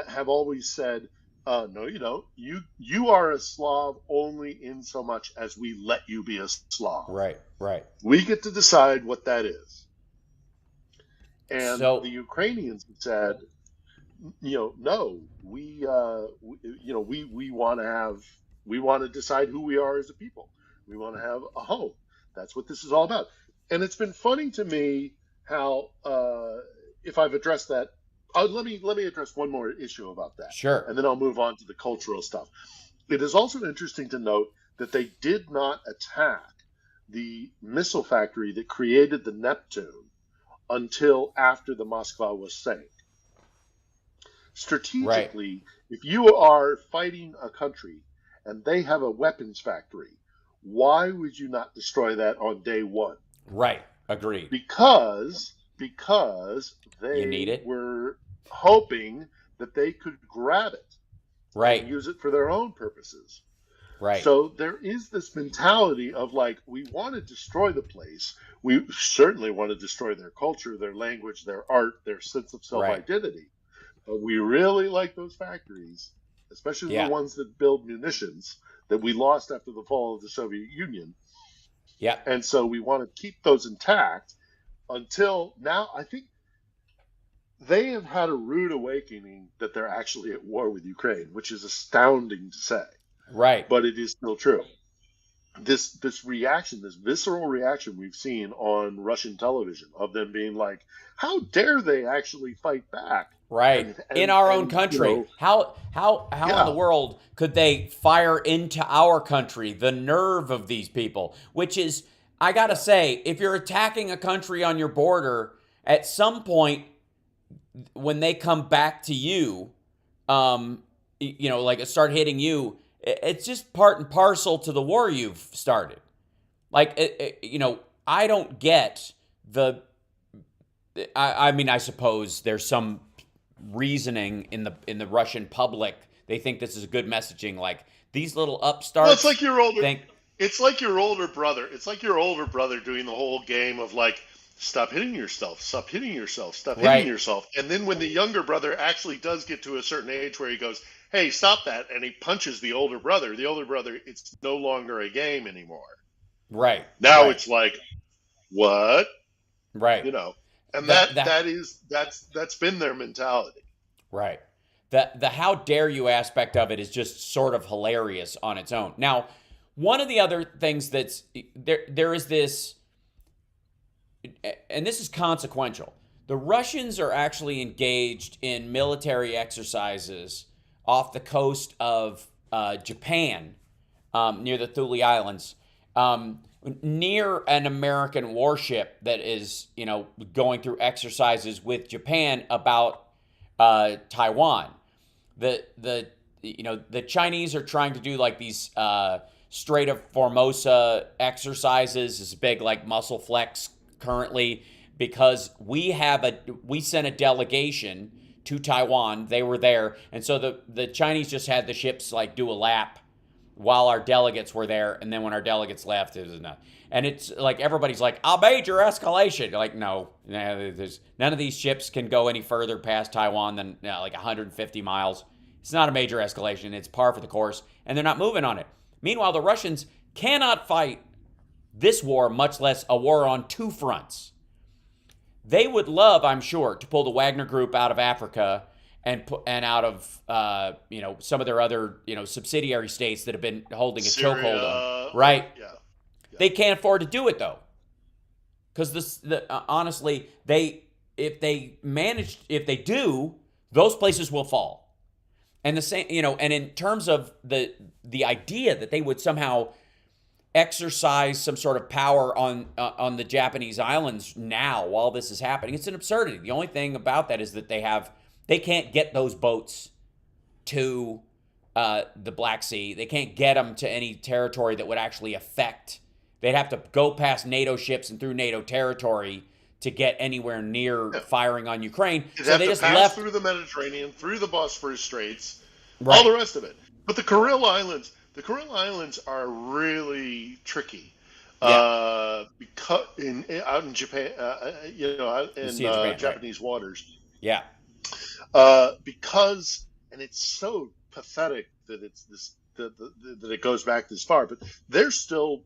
have always said, no, you don't. You are a Slav only in so much as we let you be a Slav. Right. We get to decide what that is. And the Ukrainians said, no, we want to decide who we are as a people. We want to have a home. That's what this is all about. And it's been funny to me how, if I've addressed that, let me address one more issue about that. Sure. And then I'll move on to the cultural stuff. It is also interesting to note that they did not attack the missile factory that created the Neptune until after the Moskva was sank. Strategically, if you are fighting a country and they have a weapons factory, why would you not destroy that on day one? Right. Agreed. Because they were hoping that they could grab it, and use it for their own purposes. Right. So there is this mentality of we want to destroy the place. We certainly want to destroy their culture, their language, their art, their sense of self-identity. But we really like those factories, especially the ones that build munitions that we lost after the fall of the Soviet Union. Yeah. And so we want to keep those intact until now. I think they have had a rude awakening that they're actually at war with Ukraine, which is astounding to say. Right. But it is still true. This reaction, this visceral reaction we've seen on Russian television of them being like, how dare they actually fight back? Right. In our own country. How in the world could they fire into our country? The nerve of these people, which is, I got to say, if you're attacking a country on your border, at some point when they come back to you, like start hitting you, it's just part and parcel to the war you've started. Like, I don't get the. I mean, I suppose there's some reasoning in the Russian public. They think this is good messaging. Like, these little upstarts. Well, it's like your older. It's like your older brother. It's like your older brother doing the whole game of like, stop hitting yourself, stop hitting yourself, stop hitting yourself. And then when the younger brother actually does get to a certain age where he goes, hey, stop that, and he punches the older brother, it's no longer a game anymore. Right. Now it's like, what? Right. And that's been their mentality. Right. The how dare you aspect of it is just sort of hilarious on its own. Now, one of the other things that's there is this, and this is consequential. The Russians are actually engaged in military exercises off the coast of Japan, near the Thule Islands, near an American warship that is, going through exercises with Japan about Taiwan. The Chinese are trying to do like these Strait of Formosa exercises, this big like muscle flex currently, because we sent a delegation to Taiwan. They were there, and so the Chinese just had the ships like do a lap while our delegates were there, and then when our delegates left, it was enough. And it's like everybody's like, a major escalation. Like, no, there's none of these ships can go any further past Taiwan than like 150 miles. It's not a major escalation. It's par for the course, and they're not moving on it. Meanwhile, the Russians cannot fight this war, much less a war on two fronts. They would love, I'm sure, to pull the Wagner Group out of Africa and out of some of their other subsidiary states that have been holding a chokehold on. Right? Yeah. They can't afford to do it though, because honestly, if they do, those places will fall. And the same, and in terms of the idea that they would somehow exercise some sort of power on the Japanese islands now while this is happening, it's an absurdity. The only thing about that is that they can't get those boats to the Black Sea. They can't get them to any territory that would actually affect. They'd have to go past NATO ships and through NATO territory to get anywhere near firing on Ukraine. So they just pass through the Mediterranean, through the Bosphorus Straits, all the rest of it. But the Kuril Islands are really tricky. Because out in Japan, in Japanese waters. Yeah. Because, and it's so pathetic that that it goes back this far, but they're still.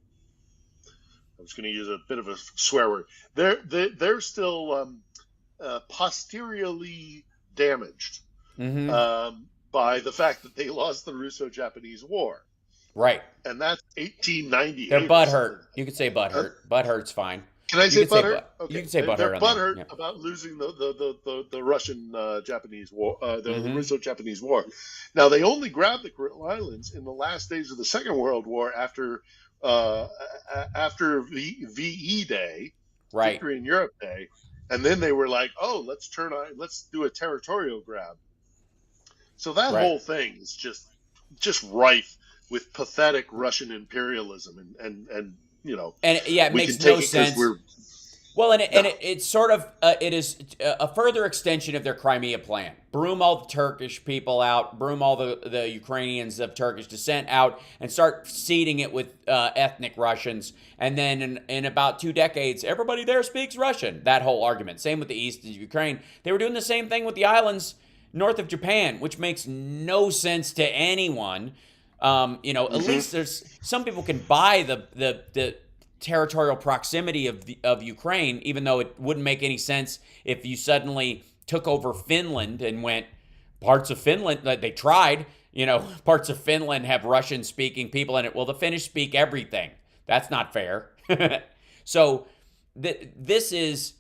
I was going to use a bit of a swear word. They're still posteriorly damaged by the fact that they lost the Russo-Japanese War. Right. And that's 1898. They're butthurt. You could say butthurt. Butthurt's fine. Can I say butthurt? Okay. You can say butthurt. They're butthurt about losing the Russian-Japanese war, the Russo-Japanese War. Now, they only grabbed the Kuril Islands in the last days of the Second World War after VE Day, Victory in Europe Day, and then they were like, "Oh, let's do a territorial grab." So that whole thing is just rife with pathetic Russian imperialism, and it makes no sense. Well, it's sort of it is a further extension of their Crimea plan. Broom all the Turkish people out, broom all the Ukrainians of Turkish descent out, and start seeding it with ethnic Russians. And then in about 2 decades, everybody there speaks Russian. That whole argument. Same with the east of Ukraine. They were doing the same thing with the islands north of Japan, which makes no sense to anyone. At least there's some people can buy the territorial proximity of Ukraine, even though it wouldn't make any sense if you suddenly took over Finland and went parts of Finland. They tried, parts of Finland have Russian speaking people in it. Well, the Finnish speak everything. That's not fair. So this is,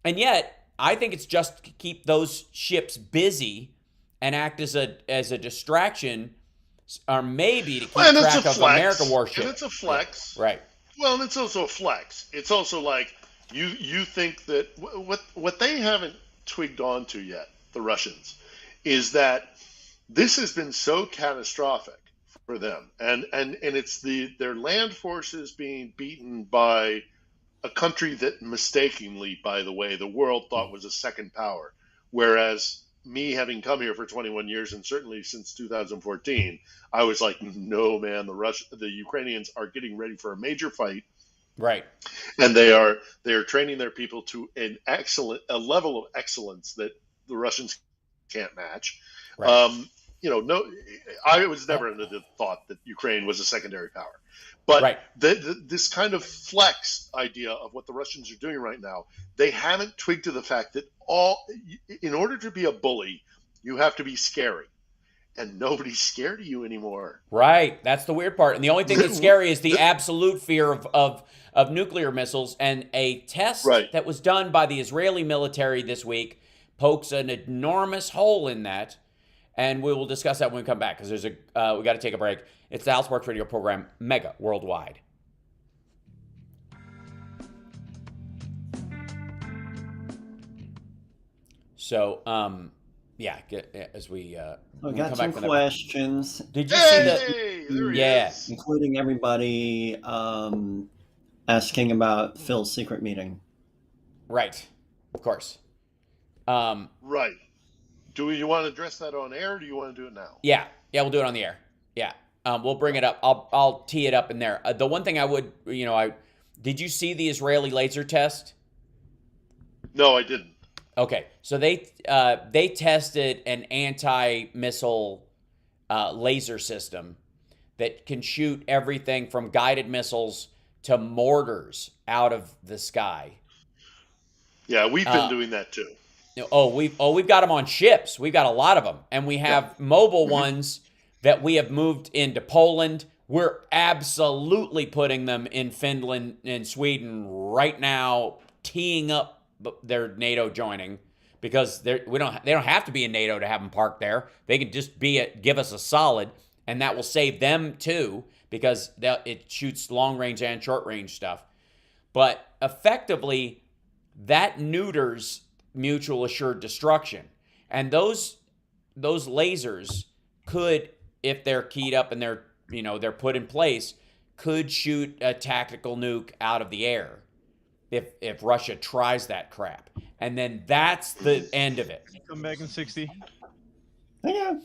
and yet I think it's just to keep those ships busy and act as a distraction, or maybe to keep track of American warships. And it's a flex. Yeah, right. Well, and it's also a flex. It's also like you think that what they haven't twigged onto yet, the Russians, is that this has been so catastrophic for them, and it's their land forces being beaten by a country that mistakenly, by the way, the world thought was a second power, whereas me having come here for 21 years and certainly since 2014, I was like, no man, the Ukrainians are getting ready for a major fight, right? And they are training their people to a level of excellence that the Russians can't match. Right. No, I was never under the thought that Ukraine was a secondary power. But this kind of flex idea of what the Russians are doing right now, they haven't twigged to the fact that in order to be a bully, you have to be scary. And nobody's scared of you anymore. Right. That's the weird part. And the only thing that's scary is the absolute fear of nuclear missiles. And a test that was done by the Israeli military this week pokes an enormous hole in that. And we will discuss that when we come back, because we got to take a break. It's the Hal Sparks Radio program, Mega Worldwide. So, as we got come some back questions. Did you see that? Yes, including everybody asking about Phil's secret meeting. Right, of course. Right. Do you want to address that on air, or do you want to do it now? Yeah, we'll do it on the air. Yeah, we'll bring it up. I'll tee it up in there. The one thing I would, did you see the Israeli laser test? No, I didn't. Okay, so they tested an anti-missile laser system that can shoot everything from guided missiles to mortars out of the sky. Yeah, we've been doing that too. We've got them on ships. We've got a lot of them, and we have mobile ones that we have moved into Poland. We're absolutely putting them in Finland and Sweden right now, teeing up their NATO joining, because they don't have to be in NATO to have them parked there. They can just give us a solid, and that will save them too, because it shoots long range and short range stuff. But effectively, that neuters mutual assured destruction, and those lasers could, if they're keyed up and they're put in place, could shoot a tactical nuke out of the air if Russia tries that crap, and then that's the end of it. Come back in 60. Yeah.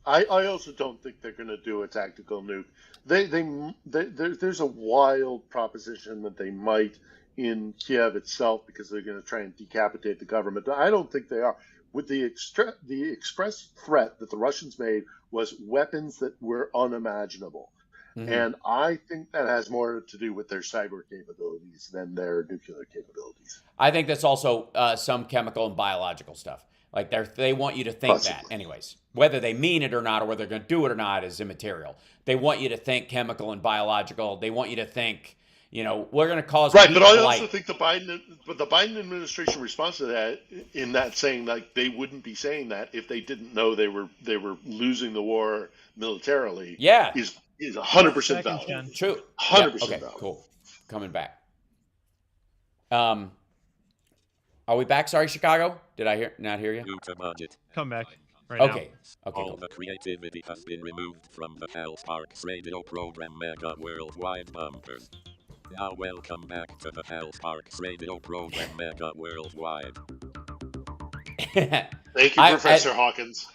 I also don't think they're going to do a tactical nuke. There's a wild proposition that they might in Kiev itself, because they're going to try and decapitate the government. But I don't think they are. With the express threat that the Russians made was weapons that were unimaginable. Mm-hmm. And I think that has more to do with their cyber capabilities than their nuclear capabilities. I think that's also some chemical and biological stuff. Like they want you to think that anyways. Whether they mean it or not, or whether they're going to do it or not, is immaterial. They want you to think chemical and biological. They want you to think, we're going to cause but I also think the Biden administration response to that, in that saying, like, they wouldn't be saying that if they didn't know they were losing the war militarily. Yeah, is 100% valid. True. 100% okay, valid. Cool. Coming back. Are we back? Sorry, Chicago. Did I not hear you? Come back. Right okay. Now. Okay. All the creativity has been removed from the HAL Sparks radio program Mega Worldwide Bumpers. Now welcome back to the HAL Sparks radio program Mega Worldwide. Thank you, Professor Hawkins.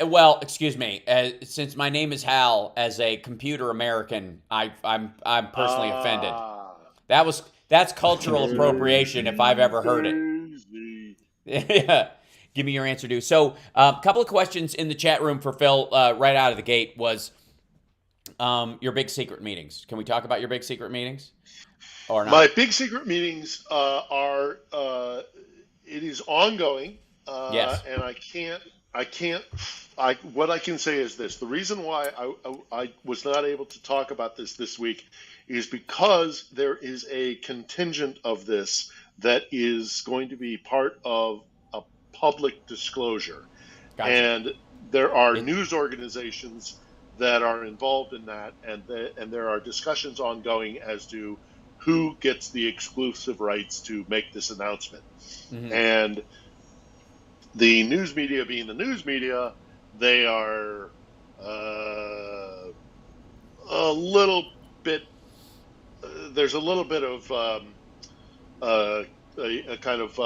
Well, excuse me. Since my name is Hal, as a computer American, I'm personally offended. That's cultural appropriation if I've ever heard it. Yeah. Give me your answer, dude. So, a couple of questions in the chat room for Phil right out of the gate was your big secret meetings. Can we talk about your big secret meetings? Or not? My big secret meetings are it is ongoing. Yes. And what I can say is this: the reason why I was not able to talk about this week is because there is a contingent of this that is going to be part of a public disclosure. Gotcha. And there are news organizations that are involved in that, and there are discussions ongoing as to who gets the exclusive rights to make this announcement. Mm-hmm. And the news media, being the news media, they are a little bit. There's a little bit of a kind of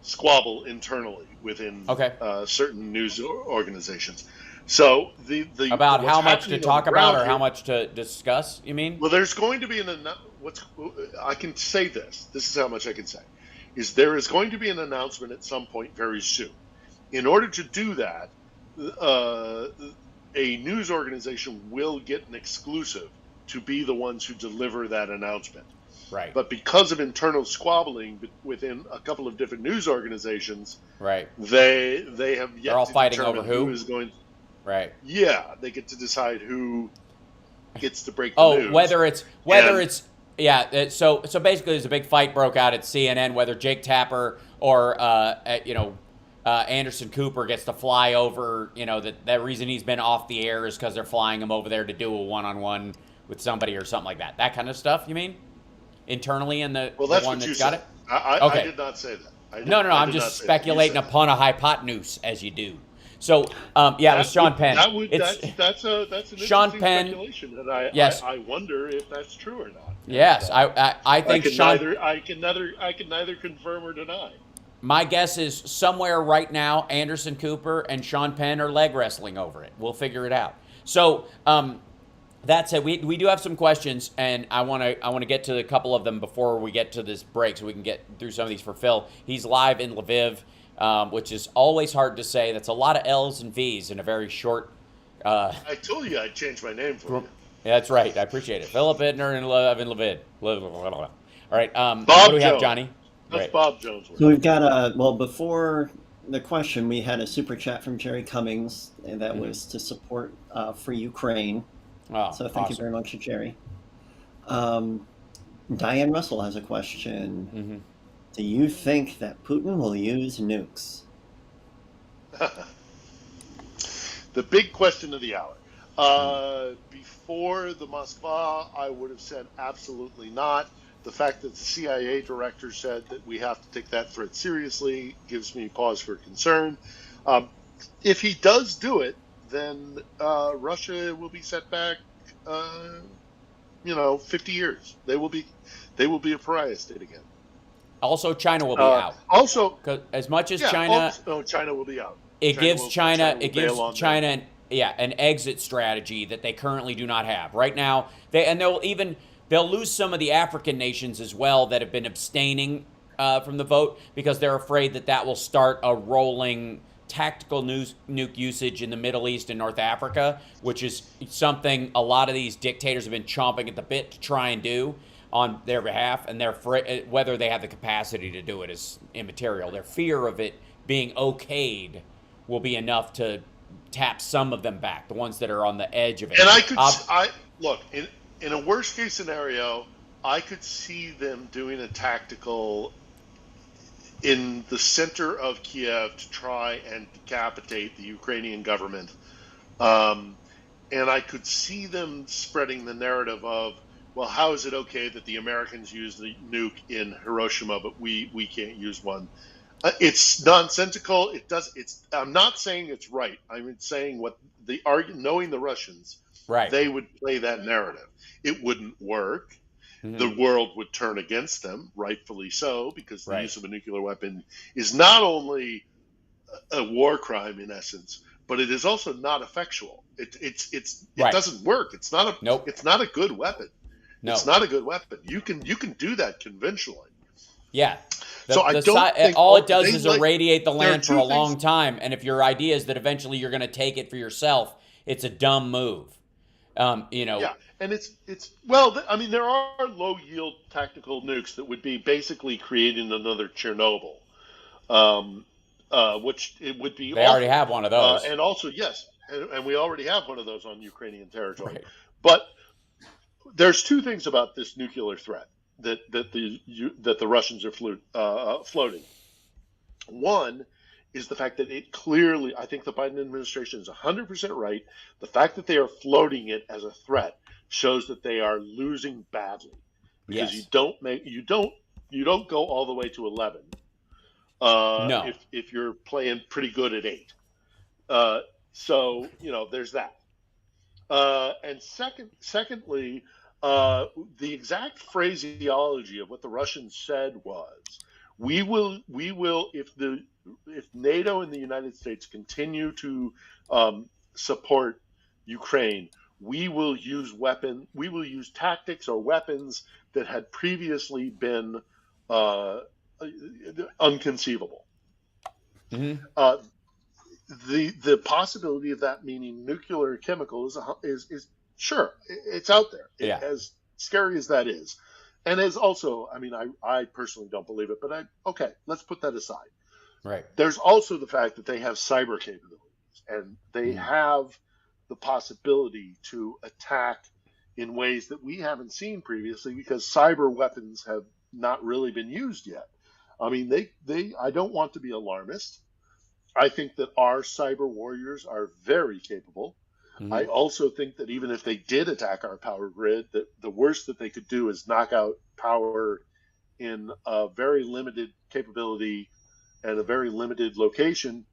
squabble internally within certain news organizations. So the about what's how much to happening on talk the about ground or how here- much to discuss, you mean? Well, there's going to be I can say this. This is how much I can say. Is there is going to be an announcement at some point very soon. In order to do that, a news organization will get an exclusive to be the ones who deliver that announcement. Right. But because of internal squabbling within a couple of different news organizations, right, they have yet They're all to fighting determine over who is going. Right. Yeah, they get to decide who gets to break the news. whether it's yeah. So basically, there's a big fight broke out at CNN whether Jake Tapper or Anderson Cooper gets to fly over. You know, that reason he's been off the air is because they're flying him over there to do a one-on-one with somebody or something like that. That kind of stuff. You mean internally in the that's one what that's you got said. it? I did not say that. No. I'm just speculating upon a hypotenuse as you do. So, it was Sean Penn. That's an Sean interesting Penn, speculation, and yes. I wonder if that's true or not. Yes, I think I can neither confirm or deny. My guess is somewhere right now, Anderson Cooper and Sean Penn are leg wrestling over it. We'll figure it out. So, that said, we do have some questions, and I want to get to a couple of them before we get to this break, so we can get through some of these for Phil. He's live in Lviv. Which is always hard to say. That's a lot of L's and V's in a very short. I told you I'd change my name for you. Yeah, that's right. I appreciate it. Philip Bittner and Lviv. All right. Bob what do we have, Jones. Johnny? That's Bob Jones. So we've got before the question, we had a super chat from Jerry Cummings, and that was to support for Ukraine. Oh, so thank you very much, Jerry. Diane Russell has a question. Mm-hmm. Do you think that Putin will use nukes? The big question of the hour. Before the Moskva, I would have said absolutely not. The fact that the CIA director said that we have to take that threat seriously gives me pause for concern. If he does do it, then Russia will be set back, 50 years. They will be a pariah state again. Also, China will be out. Also, as much as China, China will be out. It gives China an exit strategy that they currently do not have right now. They'll lose some of the African nations as well that have been abstaining from the vote because they're afraid that will start a rolling tactical nuke usage in the Middle East and North Africa, which is something a lot of these dictators have been chomping at the bit to try and do on their behalf, and whether they have the capacity to do it is immaterial. Their fear of it being okayed will be enough to tap some of them back, the ones that are on the edge of it. And look, in a worst case scenario, I could see them doing a tactical in the center of Kiev to try and decapitate the Ukrainian government. And I could see them spreading the narrative of, well, how is it okay that the Americans use the nuke in Hiroshima, but we can't use one? It's nonsensical. I'm not saying it's right. I'm saying what knowing the Russians, right? They would play that narrative. It wouldn't work. Mm-hmm. The world would turn against them, rightfully so, because the use of a nuclear weapon is not only a war crime in essence, but it is also not effectual. It doesn't work. It's not a good weapon. No. It's not a good weapon. You can do that conventionally. Yeah. All it does is irradiate the land for a long time, and if your idea is that eventually you're going to take it for yourself, it's a dumb move. Yeah, and there are low yield tactical nukes that would be basically creating another Chernobyl, which it would be. They already have one of those, and also yes, and we already have one of those on Ukrainian territory. Right. But there's two things about this nuclear threat that the Russians are floating. One is the fact that it clearly, I think the Biden administration is 100% right. The fact that they are floating it as a threat shows that they are losing badly, because you don't go all the way to 11. No. If you're playing pretty good at 8. So, there's that. And secondly, the exact phraseology of what the Russians said was, we will, if NATO and the United States continue to support Ukraine, we will use tactics or weapons that had previously been unconceivable. Mm-hmm. The possibility of that meaning nuclear or chemical is sure, it's out there. Yeah. As scary as that is, and as also, I personally don't believe it, but okay, let's put that aside. Right. There's also the fact that they have cyber capabilities, and they have the possibility to attack in ways that we haven't seen previously, because cyber weapons have not really been used yet. I don't want to be alarmist. I think that our cyber warriors are very capable. Mm-hmm. I also think that even if they did attack our power grid, that the worst that they could do is knock out power in a very limited capability and a very limited location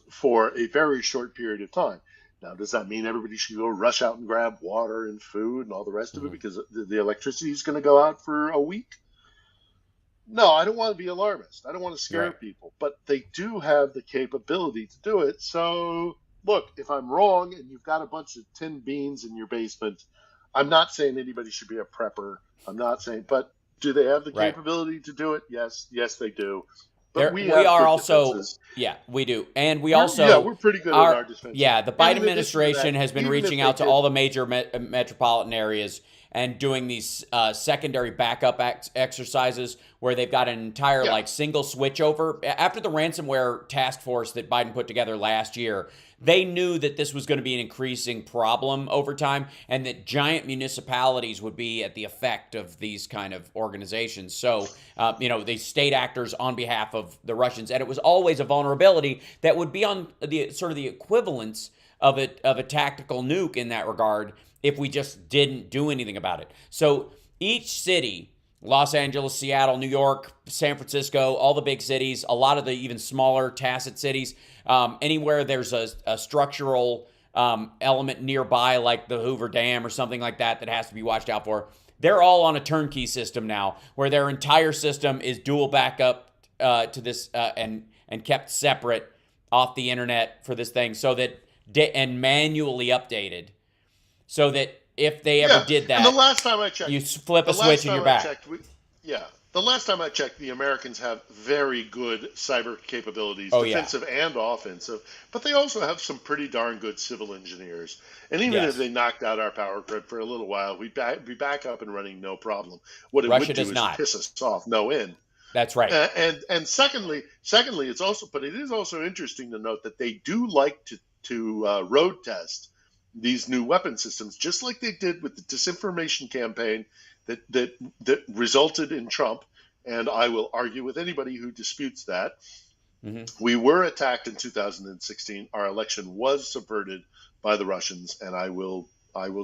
for a very short period of time. Now, does that mean everybody should go rush out and grab water and food and all the rest of it because the electricity is going to go out for a week? No, I don't want to be alarmist. I don't want to scare people, but they do have the capability to do it. So, look, if I'm wrong and you've got a bunch of tin beans in your basement, I'm not saying anybody should be a prepper. I'm not saying, but do they have the capability to do it? Yes, they do. But we are also, defenses. Yeah, we do. And we're pretty good at our defense. Yeah, the Biden administration has been reaching out to all the major metropolitan areas and doing these secondary backup exercises where they've got an entire single switch over. After the ransomware task force that Biden put together last year, they knew that this was going to be an increasing problem over time and that giant municipalities would be at the effect of these kind of organizations. So, these state actors on behalf of the Russians. And it was always a vulnerability that would be on the sort of the equivalence of a tactical nuke in that regard if we just didn't do anything about it. So each city, Los Angeles, Seattle, New York, San Francisco, all the big cities, a lot of the even smaller tacit cities, anywhere there's a structural element nearby, like the Hoover Dam or something like that has to be watched out for, they're all on a turnkey system now, where their entire system is dual backup to this and kept separate off the internet for this thing, so that and manually updated, so that if they ever did that, and the last time I checked, you flip a switch and you're back. The last time I checked, the Americans have very good cyber capabilities, defensive and offensive, but they also have some pretty darn good civil engineers. And even if they knocked out our power grid for a little while, we'd be back up and running, no problem. What it Russia would do does is not. piss us off, no end. That's right. And secondly, it is also interesting to note that they do like to road test these new weapon systems, just like they did with the disinformation campaign that resulted in Trump. And I will argue with anybody who disputes that. Mm-hmm. We were attacked in 2016. Our election was subverted by the Russians, and I will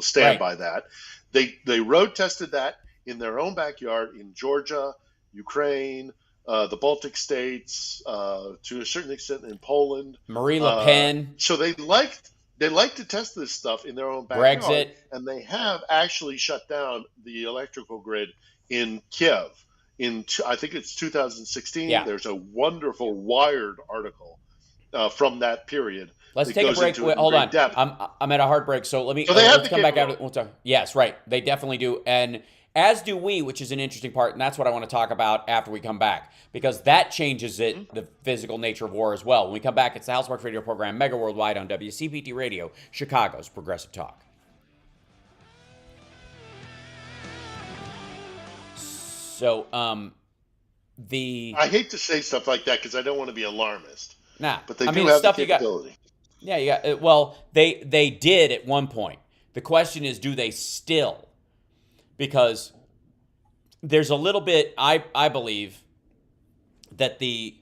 stand by that. They road tested that in their own backyard in Georgia, Ukraine, the Baltic states, to a certain extent in Poland. Marie Le Pen. So they like to test this stuff in their own backyard. Brexit. And they have actually shut down the electrical grid in Kiev. I think it's 2016. Yeah. There's a wonderful Wired article from that period. Let's take a break. Hold on. I'm at a hard break, so let's come back out. We'll talk. Yes, right. They definitely do. And as do we, which is an interesting part, and that's what I want to talk about after we come back, because that changes the physical nature of war as well. When we come back, it's the House Sparks Radio program, Mega Worldwide on WCPT Radio, Chicago's Progressive Talk. So, I hate to say stuff like that because I don't want to be alarmist. Nah, but they do have the capability. Well, they did at one point. The question is, do they still? Because there's a little bit, I believe, that that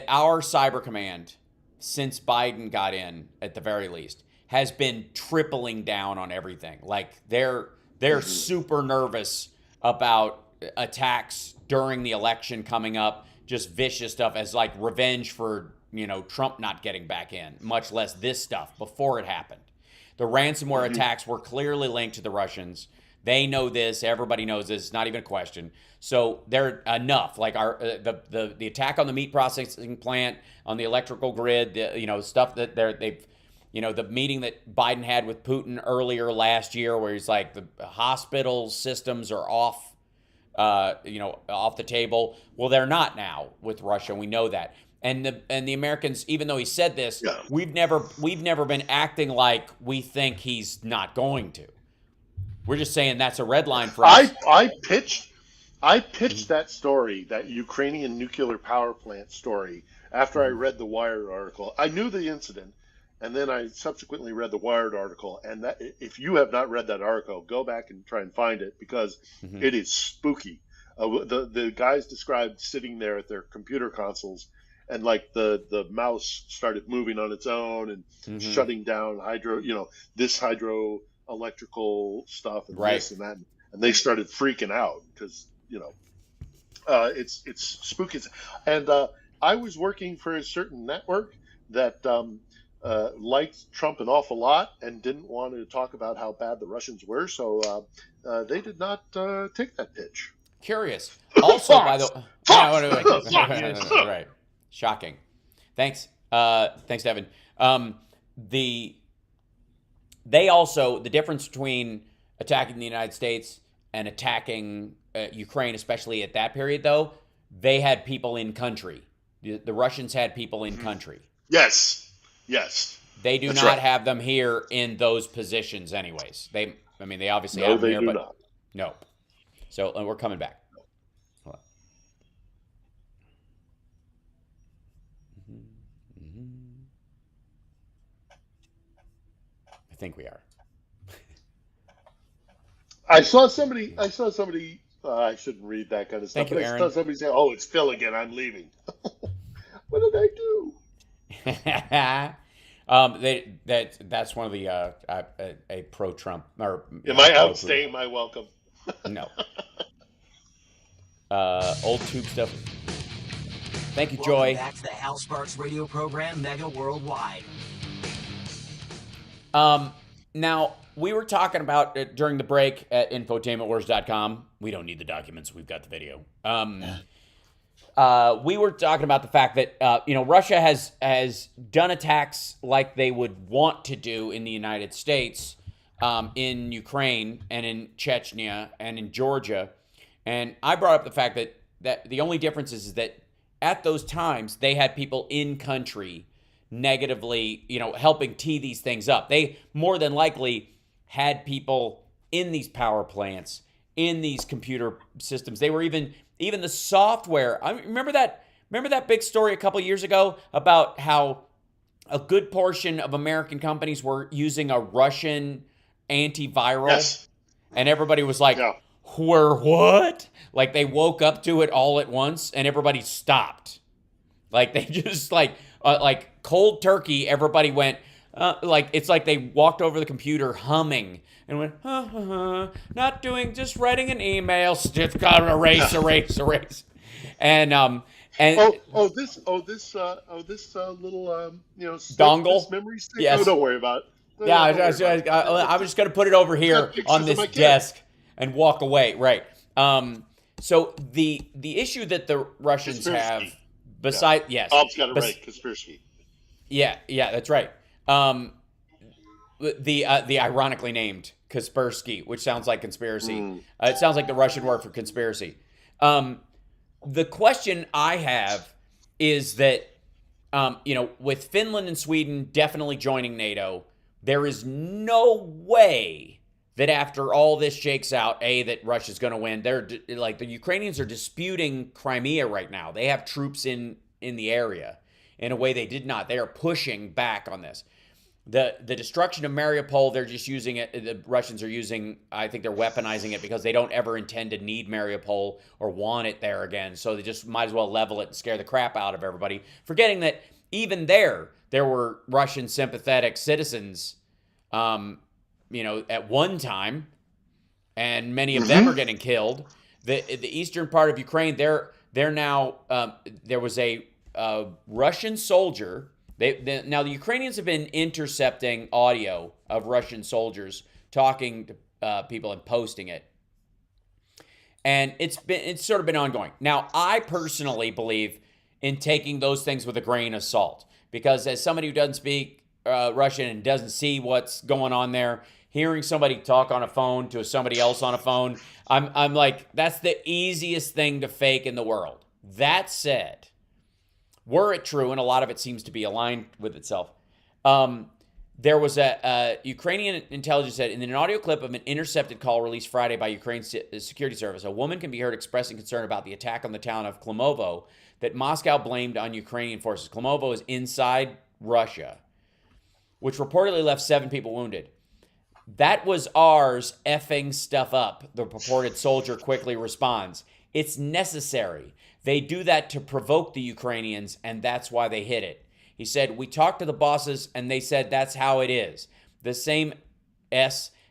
our cyber command, since Biden got in, at the very least, has been tripling down on everything. Like they're super nervous about attacks during the election coming up, just vicious stuff as like revenge for Trump not getting back in, much less this stuff before it happened. The ransomware attacks were clearly linked to the Russians. They know this. Everybody knows this. It's not even a question. So they're enough. Like the attack on the meat processing plant, on the electrical grid, stuff that they've, the meeting that Biden had with Putin earlier last year, where he's like the hospital systems are off, off the table. Well, they're not now with Russia. We know that. And the Americans, even though he said this, we've never been acting like we think he's not going to. We're just saying that's a red line for us. I pitched that story, that Ukrainian nuclear power plant story, after I read the Wired article. I knew the incident, and then I subsequently read the Wired article. And that, if you have not read that article, go back and try and find it, because it is spooky. The guys described sitting there at their computer consoles, and like the mouse started moving on its own and shutting down this hydroelectrical stuff and this and that, and they started freaking out because it's spooky. And I was working for a certain network that liked Trump an awful lot and didn't want to talk about how bad the Russians were, so they did not take that pitch. Curious. Also, by the way, right. Shocking. Thanks, Devin. The difference between attacking the United States and attacking Ukraine, especially at that period, though, they had people in country. The Russians had people in country. Yes. They do not have them here in those positions, anyways. They obviously have them here, but not. No. So we're coming back. I think we are. I saw somebody. I shouldn't read that kind of stuff. Thank you, I Aaron. saw somebody say, "Oh, it's Phil again. I'm leaving." What did I do? That's one of the a pro-Trump or. Am I outstaying my welcome? No. Old tube stuff. Thank you, Joy. Welcome back to the HAL Sparks radio program, Mega Worldwide. Now, we were talking about during the break at infotainmentwars.com. We don't need the documents. We've got the video. We were talking about the fact that, Russia has done attacks like they would want to do in the United States, in Ukraine and in Chechnya and in Georgia. And I brought up the fact that the only difference is that at those times, they had people in country negatively, helping tee these things up. They more than likely had people in these power plants, in these computer systems. They were even the software. I remember that big story a couple years ago about how a good portion of American companies were using a Russian antiviral. Yes. And everybody was like, "We're what?" Like they woke up to it all at once and everybody stopped. Like they just like cold turkey, everybody went, it's like they walked over the computer humming and went, not doing, just writing an email, just got to erase. And this little dongle, this memory stick. Yes. Oh, don't worry about it. Yeah, I was just going to put it over here on this desk and walk away. Right. So the issue that the Russians have, besides, yes, Bob's got it right. Conspiracy. Yeah, that's right. The ironically named Kaspersky, which sounds like conspiracy. It sounds like the Russian word for conspiracy. The question I have is that, with Finland and Sweden definitely joining NATO, there is no way that after all this shakes out, that Russia's going to win. They're like, the Ukrainians are disputing Crimea right now. They have troops in the area in a way they did not. They are pushing back on this. The destruction of Mariupol, they're just using it. The Russians are using, I think they're weaponizing it because they don't ever intend to need Mariupol or want it there again. So they just might as well level it and scare the crap out of everybody, forgetting that even there were Russian sympathetic citizens, at one time, and many of them are getting killed. The eastern part of Ukraine, they're now, there was a Russian soldier. Now the Ukrainians have been intercepting audio of Russian soldiers talking to people and posting it, and it's sort of been ongoing. Now I personally believe in taking those things with a grain of salt, because as somebody who doesn't speak Russian and doesn't see what's going on there, hearing somebody talk on a phone to somebody else on a phone, I'm like, that's the easiest thing to fake in the world. That said, were it true, and a lot of it seems to be aligned with itself, there was a Ukrainian intelligence said in an audio clip of an intercepted call released Friday by Ukraine's security service, a woman can be heard expressing concern about the attack on the town of Klamovo that Moscow blamed on Ukrainian forces. Klamovo is inside Russia, which reportedly left 7 people wounded. That was ours effing stuff up, the purported soldier quickly responds. It's necessary. They do that to provoke the Ukrainians, and that's why they hit it. He said, we talked to the bosses, and they said that's how it is. The same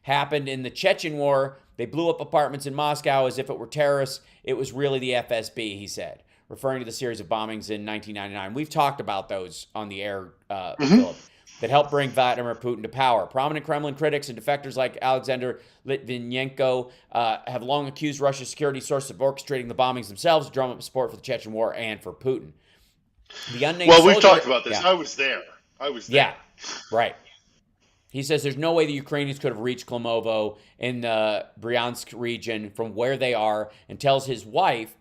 happened in the Chechen war. They blew up apartments in Moscow as if it were terrorists. It was really the FSB, he said, referring to the series of bombings in 1999. We've talked about those on the air, Philip, that helped bring Vladimir Putin to power. Prominent Kremlin critics and defectors like Alexander Litvinenko have long accused Russia's security sources of orchestrating the bombings themselves to drum up support for the Chechen war and for Putin. The unnamed well, we've soldier, talked about this. Yeah. I was there. Yeah, right. He says there's no way the Ukrainians could have reached Klamovo in the Bryansk region from where they are, and tells his wife,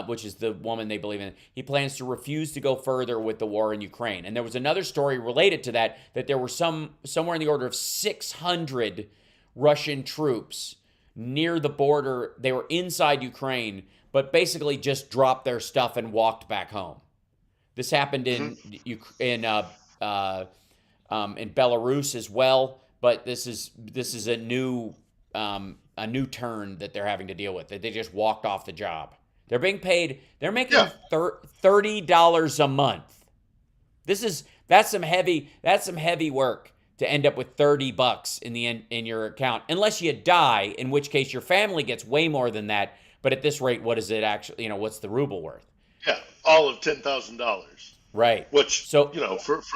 which is the woman they believe in, he plans to refuse to go further with the war in Ukraine. And there was another story related to that there were somewhere in the order of 600 Russian troops near the border. They were inside Ukraine, but basically just dropped their stuff and walked back home. This happened in Belarus as well, but this is a new turn that they're having to deal with. That they just walked off the job. They're being paid. They're making $30 a month. That's some heavy work to end up with $30 in your account, unless you die, in which case your family gets way more than that. But at this rate, what is it actually? What's the ruble worth? Yeah, all of $10,000. Right. Which, for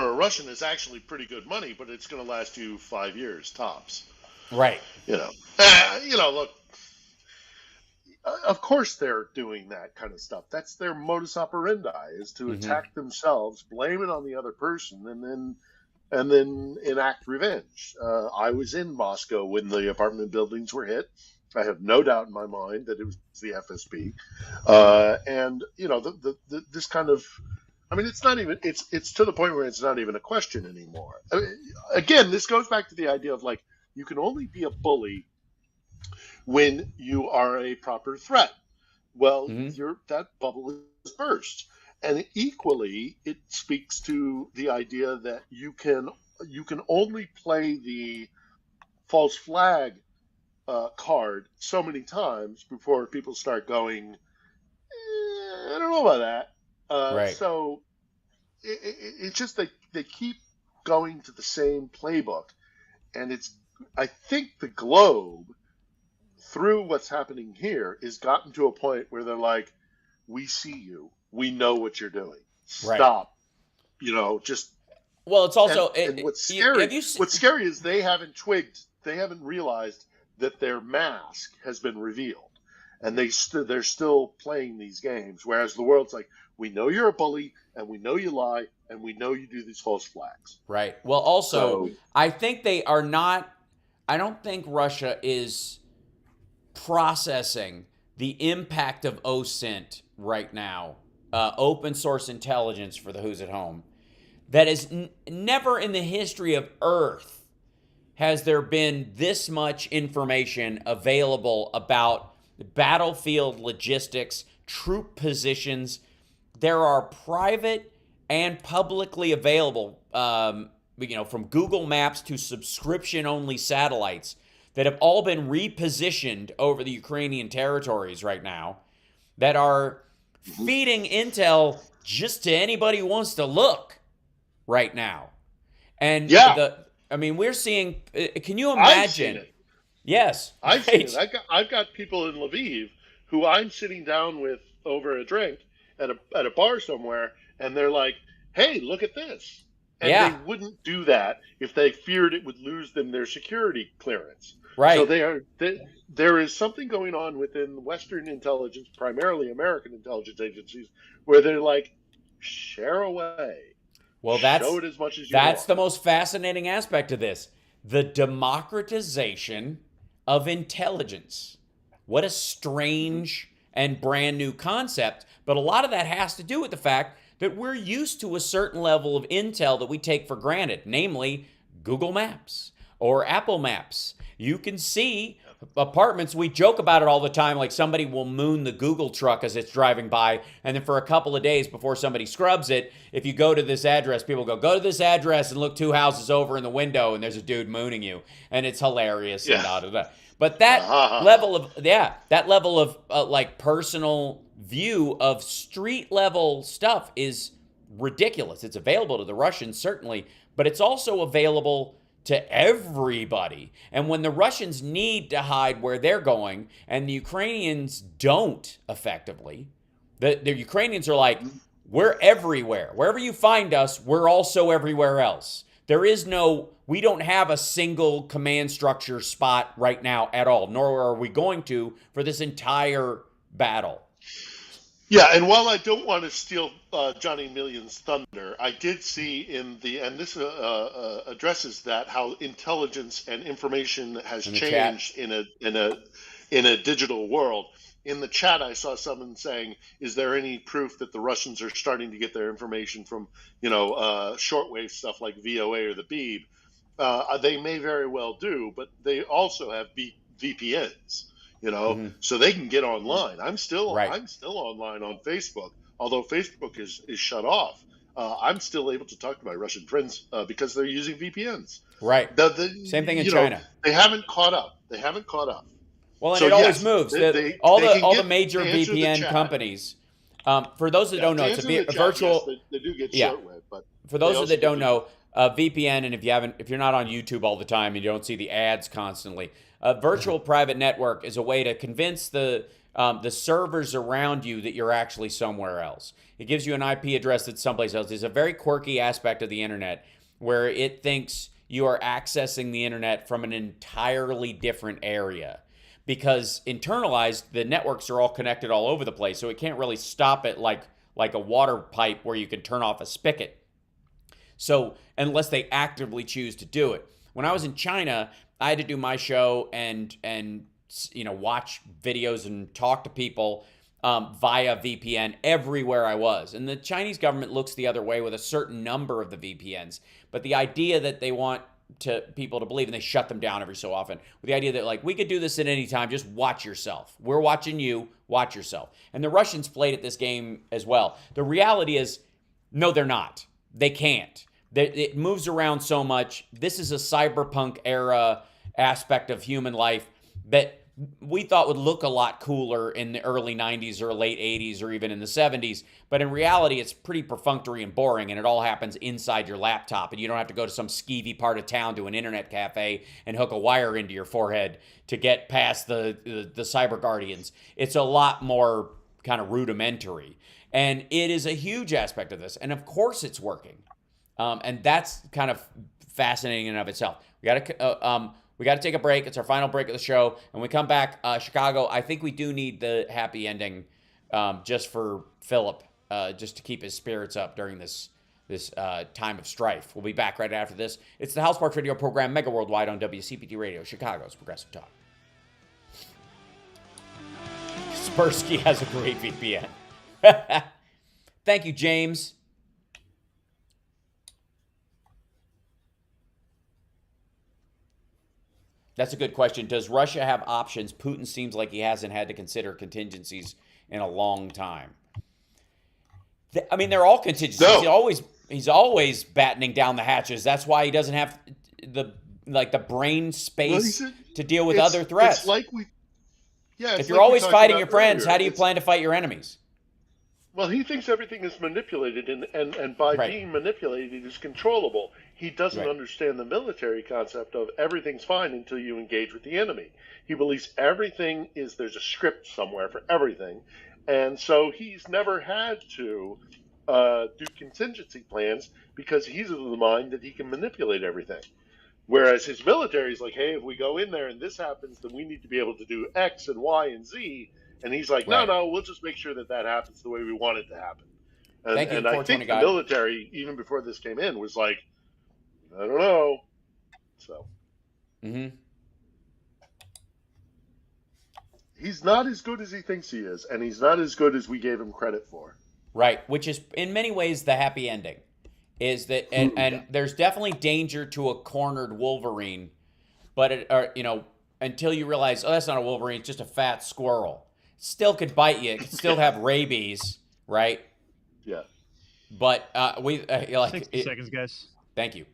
a Russian is actually pretty good money, but it's going to last you 5 years tops. Right. Look, of course they're doing that kind of stuff. That's their modus operandi, is to attack themselves, blame it on the other person, and then enact revenge. I was in Moscow when the apartment buildings were hit. I have no doubt in my mind that it was the FSB, and this kind of, it's not even, it's to the point where it's not even a question anymore. Again, this goes back to the idea of like, you can only be a bully when you are a proper threat. Well, that bubble is burst, and equally, it speaks to the idea that you can only play the false flag card so many times before people start going, I don't know about that. Right. So it's just they keep going to the same playbook, and I think the globe, through what's happening here, is gotten to a point where they're like, we see you, we know what you're doing. Stop. Right. Just. Well, it's also and what's scary. What's scary is they haven't realized that their mask has been revealed, and they're still playing these games. Whereas the world's like, we know you're a bully, and we know you lie, and we know you do these false flags. Right. Well, also, I think they are not. I don't think Russia is processing the impact of OSINT right now, open source intelligence for the who's at home. That is never in the history of Earth has there been this much information available about battlefield logistics, troop positions. There are private and publicly available, from Google Maps to subscription-only satellites that have all been repositioned over the Ukrainian territories right now that are feeding intel just to anybody who wants to look right now. And we're seeing, can you imagine? I've seen it. Yes. I've seen it. I've got people in Lviv who I'm sitting down with over a drink at a bar somewhere, and they're like, hey, look at this. And Yeah. they wouldn't do that if they feared it would lose them their security clearance. Right. So there is something going on within Western intelligence, primarily American intelligence agencies, where they're like, share away. Well, show it as much as you want. That's the most fascinating aspect of this. The democratization of intelligence. What a strange and brand new concept. But a lot of that has to do with the fact that we're used to a certain level of intel that we take for granted, namely Google Maps or Apple Maps. You can see apartments. We joke about it all the time, like somebody will moon the Google truck as it's driving by, and then for a couple of days before somebody scrubs it, if you go to this address, people go to this address and look 2 houses over in the window, and there's a dude mooning you, and it's hilarious. Yeah. And da, da, da. But that level of like personal view of street level stuff is ridiculous. It's available to the Russians, certainly, but it's also available to everybody. And when the Russians need to hide where they're going and the Ukrainians don't effectively, the Ukrainians are like, we're everywhere. Wherever you find us, we're also everywhere else. We don't have a single command structure spot right now at all, nor are we going to for this entire battle. Yeah, and while I don't want to steal Johnny Million's thunder, I did see and this addresses that, how intelligence and information has changed in a digital world. In the chat, I saw someone saying, "Is there any proof that the Russians are starting to get their information from shortwave stuff like VOA or the Beeb?" They may very well do, but they also have VPNs. So they can get online. I'm still online on Facebook, although Facebook is shut off. I'm still able to talk to my Russian friends because they're using VPNs. Right. Same thing in China. They haven't caught up. Well, and so it always moves. All the major VPN chat. companies. For those that don't know, it's a virtual. Yes, they do get shortwave, but for those that don't know, VPN, and if you're not on YouTube all the time and you don't see the ads constantly, a virtual private network is a way to convince the servers around you that you're actually somewhere else. It gives you an IP address that's someplace else. It's a very quirky aspect of the internet where it thinks you are accessing the internet from an entirely different area. Because internalized, the networks are all connected all over the place, so it can't really stop it like a water pipe where you can turn off a spigot. So unless they actively choose to do it. When I was in China, I had to do my show and watch videos and talk to people via VPN everywhere I was. And the Chinese government looks the other way with a certain number of the VPNs. But the idea that they want people to believe, and they shut them down every so often, with the idea that like, we could do this at any time, just watch yourself. We're watching you, watch yourself. And the Russians played at this game as well. The reality is, no, they're not. They can't. It moves around so much. This is a cyberpunk era aspect of human life that we thought would look a lot cooler in the early 90s or late 80s or even in the 70s. But in reality, it's pretty perfunctory and boring, and it all happens inside your laptop. And you don't have to go to some skeevy part of town to an internet cafe and hook a wire into your forehead to get past the cyber guardians. It's a lot more kind of rudimentary. And it is a huge aspect of this. And of course it's working. And that's kind of fascinating in and of itself. We got to take a break. It's our final break of the show. And when we come back, Chicago, I think we do need the happy ending just for Philip, just to keep his spirits up during this time of strife. We'll be back right after this. It's the HAL Sparks Radio program, Mega Worldwide on WCPT Radio, Chicago's Progressive Talk. Spersky has a great VPN. Thank you, James. That's a good question. Does Russia have options? Putin seems like he hasn't had to consider contingencies in a long time. I mean, they're all contingencies. No. He's always battening down the hatches. That's why he doesn't have the brain space to deal with other threats. It's like if you're always fighting your friends, how do you plan to fight your enemies? Well, he thinks everything is manipulated, and by being manipulated is controllable. He doesn't understand the military concept of everything's fine until you engage with the enemy. He believes there's a script somewhere for everything. And so he's never had to do contingency plans because he's of the mind that he can manipulate everything. Whereas his military is like, hey, if we go in there and this happens, then we need to be able to do X and Y and Z. And he's like, no, we'll just make sure that happens the way we want it to happen. And I think the military, even before this came in, was like, I don't know. So he's not as good as he thinks he is, and he's not as good as we gave him credit for. Right, which is in many ways the happy ending. Is that and there's definitely danger to a cornered Wolverine, but until you realize, oh, that's not a Wolverine, it's just a fat squirrel. Still could bite you. It could still have rabies, right? Yeah. But 60 seconds, guys. Thank you.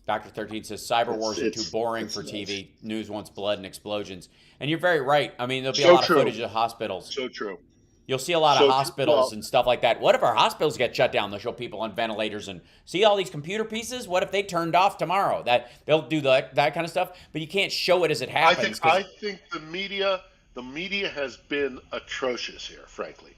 Dr. 13 says cyber wars are too boring for TV. News wants blood and explosions. And you're very right. I mean, there'll be a lot of footage of hospitals. So true. You'll see a lot of hospitals and stuff like that. What if our hospitals get shut down? They'll show people on ventilators and see all these computer pieces. What if they turned off tomorrow? That they'll do that kind of stuff, but you can't show it as it happens. I think the media has been atrocious here, frankly.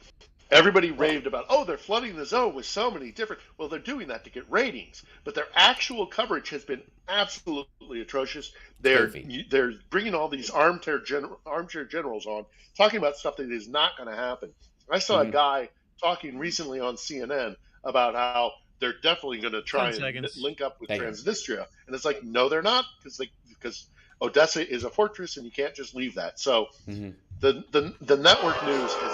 Everybody raved about, they're flooding the zone with so many different. Well, they're doing that to get ratings, but their actual coverage has been absolutely atrocious. They're bringing all these armchair generals on, talking about stuff that is not going to happen. I saw a guy talking recently on CNN about how they're definitely going to try and link up with Transnistria, and it's like, no, they're not, because Odessa is a fortress, and you can't just leave that. So the network news is.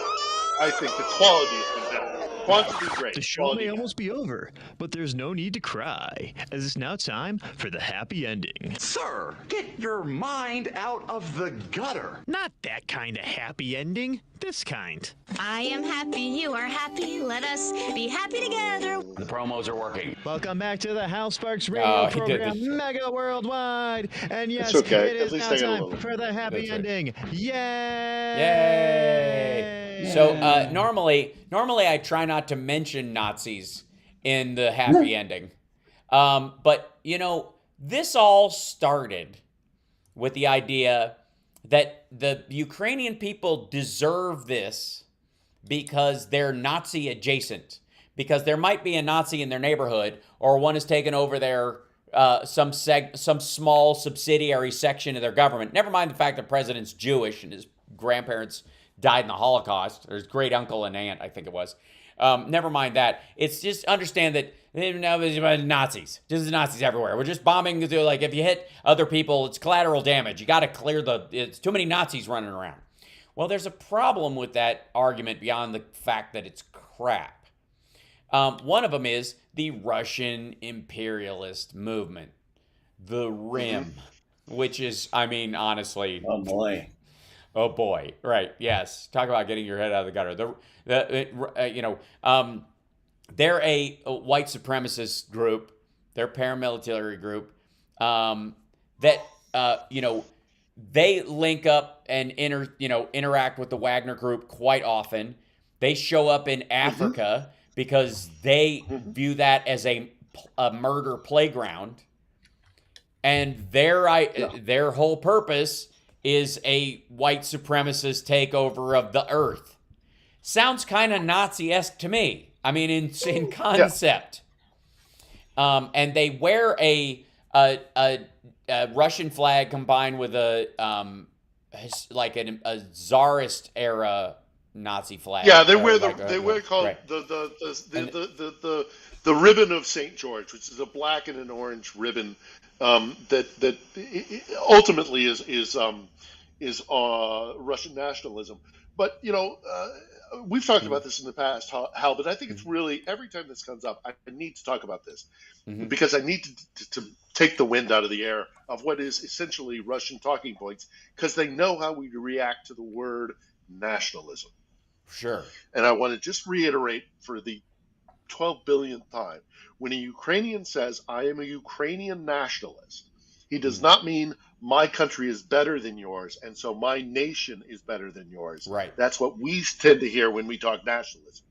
I think the quality has been better. Quantity great. The show may almost be over, but there's no need to cry, as it's now time for the happy ending. Sir, get your mind out of the gutter. Not that kind of happy ending. This kind. I am happy, you are happy, let us be happy together. The promos are working. Welcome back to the HAL SPARKS radio program, Mega Worldwide. And yes, it is now time for the happy ending. Yay! Yay! So normally I try not to mention Nazis in the happy ending. But, this all started with the idea that the Ukrainian people deserve this because they're Nazi adjacent, because there might be a Nazi in their neighborhood, or one has taken over their some small subsidiary section of their government. Never mind the fact that the president's Jewish and his grandparents died in the Holocaust, or his great uncle and aunt, I think it was. Never mind that. It's just understand that Nazis. There's Nazis everywhere. We're just bombing. Like, if you hit other people, it's collateral damage. You got to clear it's too many Nazis running around. Well, there's a problem with that argument beyond the fact that it's crap. One of them is the Russian imperialist movement, the RIM, which is, honestly. Oh, boy. Oh, boy. Right. Yes. Talk about getting your head out of the gutter. They're a white supremacist group. They're a paramilitary group that, they link up and interact with the Wagner group quite often. They show up in Africa because they view that as a murder playground. And their whole purpose is a white supremacist takeover of the earth. Sounds kind of Nazi-esque to me. In concept. Yeah. And they wear a Russian flag combined with a Tsarist era Nazi flag. Yeah, they wear the ribbon of St. George, which is a black and an orange ribbon that ultimately is Russian nationalism. But we've talked about this in the past, Hal, but I think it's really, every time this comes up, I need to talk about this because I need to take the wind out of the air of what is essentially Russian talking points, because they know how we react to the word nationalism. Sure. And I want to just reiterate for the 12 billionth time, when a Ukrainian says, I am a Ukrainian nationalist, he does not mean my country is better than yours, and so my nation is better than yours. Right. That's what we tend to hear when we talk nationalism.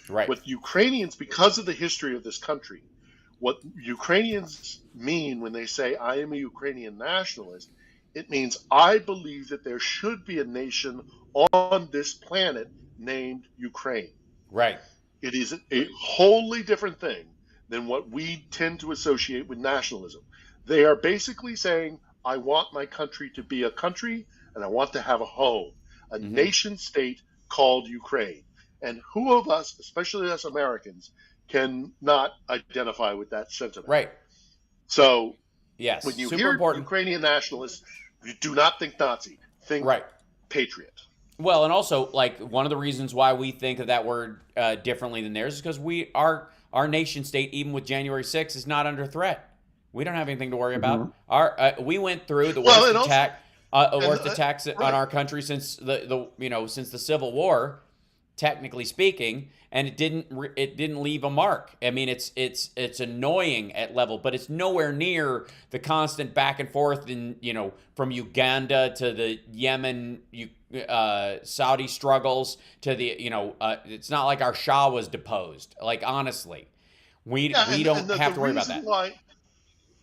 Right. What Ukrainians, because of the history of this country, what Ukrainians mean when they say, I am a Ukrainian nationalist, It means I believe that there should be a nation on this planet named Ukraine. Right. It is a wholly different thing than what we tend to associate with nationalism. They are basically saying, I want my country to be a country and I want to have a home, a nation state called Ukraine. And who of us, especially us Americans, can not identify with that sentiment? Right. So yes, when you super hear important. Ukrainian nationalists, you do not think Nazi, think right. patriot. Well, and also, like, one of the reasons why we think of that word differently than theirs is because our nation state, even with January 6th, is not under threat. We don't have anything to worry about. We went through the worst attacks on our country since since the Civil War, technically speaking, and it didn't leave a mark. I mean, it's annoying at level, but it's nowhere near the constant back and forth from Uganda to the Yemen, Saudi struggles to the it's not like our Shah was deposed. Like, honestly, we don't have to worry about that.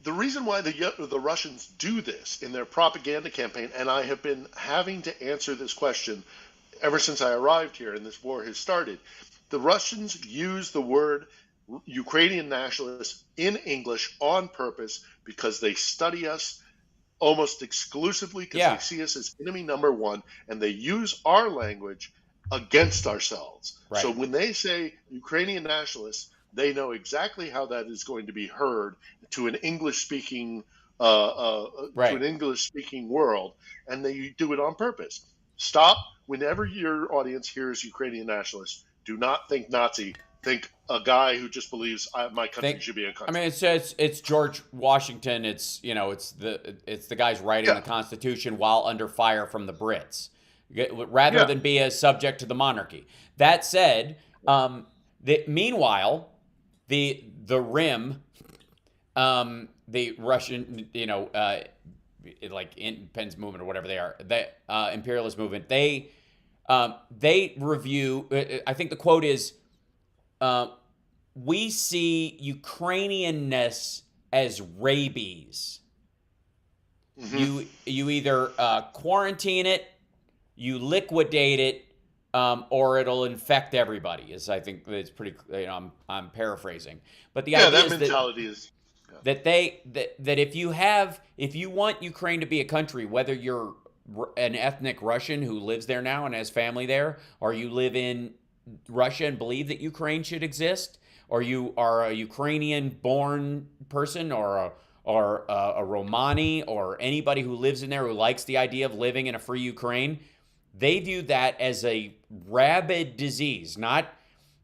The reason why the Russians do this in their propaganda campaign, and I have been having to answer this question ever since I arrived here and this war has started, the Russians use the word Ukrainian nationalists in English on purpose because they study us almost exclusively because they see us as enemy number one, and they use our language against ourselves. Right. So when they say Ukrainian nationalists, they know exactly how that is going to be heard to an English-speaking world, and they do it on purpose. Stop. Whenever your audience hears Ukrainian nationalists, do not think Nazi. Think a guy who just believes my country should be a country. I mean, it's George Washington. It's the guys writing the Constitution while under fire from the Brits, rather than be a subject to the monarchy. That said, meanwhile, the Rim, the Russian, like independence movement or whatever they are, the imperialist movement, they review. I think the quote is, we see Ukrainianness as rabies. You either quarantine it, you liquidate it, or it'll infect everybody. Is I think it's pretty. I'm paraphrasing, but the idea is that if you want Ukraine to be a country, whether you're an ethnic Russian who lives there now and has family there, or you live in Russia and believe that Ukraine should exist, or you are a Ukrainian-born person, or a Romani, or anybody who lives in there who likes the idea of living in a free Ukraine, they view that as a rabid disease, not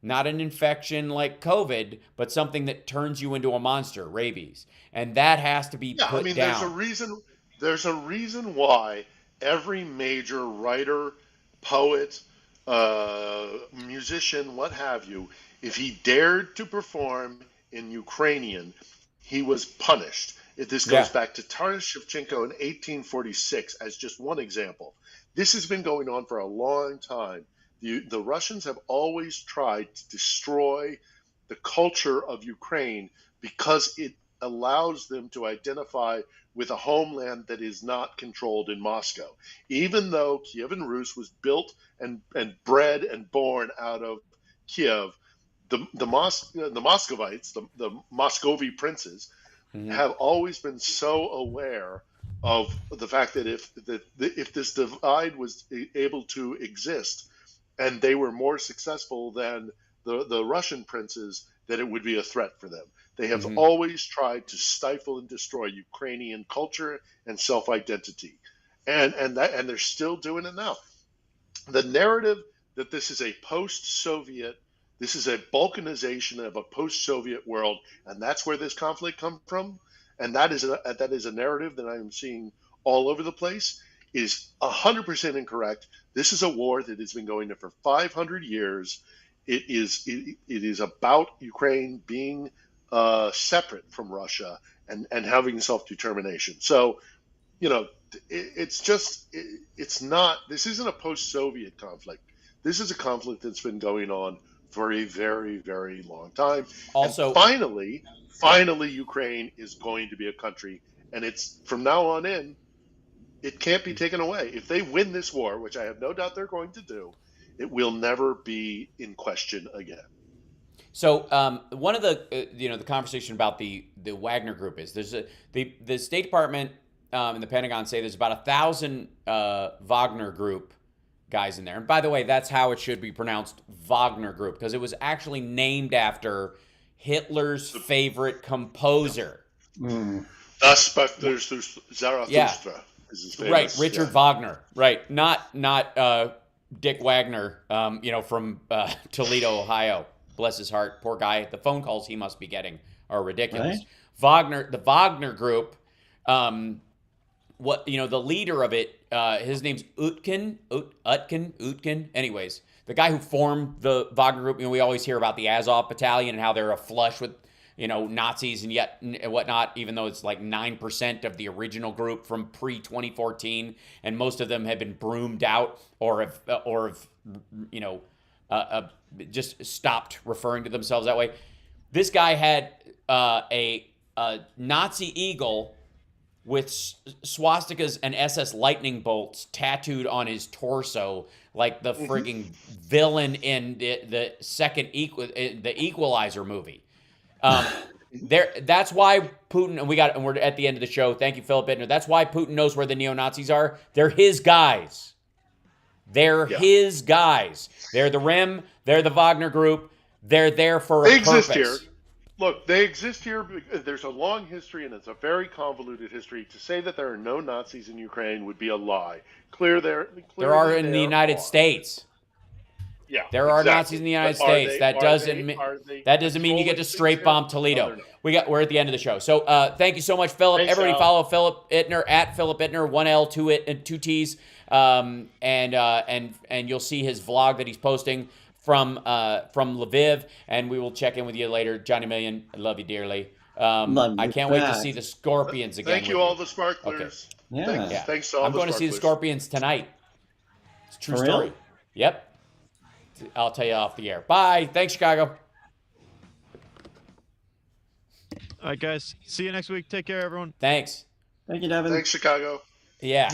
an infection like COVID, but something that turns you into a monster, rabies, and that has to be put down. There's a reason why every major writer, poet, musician, what have you, if he dared to perform in Ukrainian, he was punished. This goes back to Taras Shevchenko in 1846 as just one example. This has been going on for a long time. The Russians have always tried to destroy the culture of Ukraine because it allows them to identify with a homeland that is not controlled in Moscow. Even though Kievan Rus was built and bred and born out of Kiev, the Moscovites, the Muscovy princes, have always been so aware of the fact that if this divide was able to exist and they were more successful than the Russian princes, that it would be a threat for them. They have always tried to stifle and destroy Ukrainian culture and self-identity, and they're still doing it now. The narrative that this is a post-Soviet, this is a balkanization of a post-Soviet world, and that's where this conflict comes from, and that is a narrative that I am seeing all over the place, is 100% incorrect. This is a war that has been going on for 500 years. It is about Ukraine being separate from Russia and having self-determination. So, it's not, this isn't a post-Soviet conflict. This is a conflict that's been going on for a very, very long time. Also, and finally, Ukraine is going to be a country, and it's from now on in, It can't be taken away. If they win this war, which I have no doubt they're going to do, it will never be in question again. So one of the the conversation about the Wagner Group is the State Department and the Pentagon say there's about 1,000 Wagner Group guys in there. And by the way, that's how it should be pronounced, Wagner Group, because it was actually named after Hitler's favorite composer. Das Zarathustra. Yeah. Is his famous, right, Richard Wagner. Right, not Dick Wagner. From Toledo, Ohio. Bless his heart, poor guy. The phone calls he must be getting are ridiculous. Right. The Wagner Group. The leader of it, his name's Utkin. Anyways, the guy who formed the Wagner Group. We always hear about the Azov Battalion and how they're aflush with Nazis and whatnot, even though it's like 9% of the original group from pre-2014, and most of them have been broomed out or have just stopped referring to themselves that way. This guy had a Nazi eagle with swastikas and SS lightning bolts tattooed on his torso, like the frigging villain in the Equalizer movie. That's why Putin, and we're at the end of the show. Thank you, Philip Bittner. That's why Putin knows where the neo-Nazis are. They're his guys. His guys. They're the Rim. They're the Wagner Group. They're there for a purpose. They exist here. Look, they exist here because there's a long history, and it's a very convoluted history. To say that there are no Nazis in Ukraine would be a lie. There are in the United States. Yeah, there are Nazis in the United States. That doesn't mean you get to straight bomb Toledo. We're at the end of the show. So thank you so much, Philip. Thanks, everybody Al. follow Philip Bittner at Philip Bittner, 1L, 2 T's, and you'll see his vlog that he's posting from Lviv, and we will check in with you later. Johnny Million, I love you dearly. I can't wait to see the Scorpions again. Thank you, all the sparklers. Okay. Thanks to all I'm the going to see the Scorpions tonight. It's a true For story. real? Yep. I'll tell you off the air. Bye. Thanks, Chicago. All right, guys. See you next week. Take care, everyone. Thanks. Thank you, Devin. Thanks, Chicago. Yeah,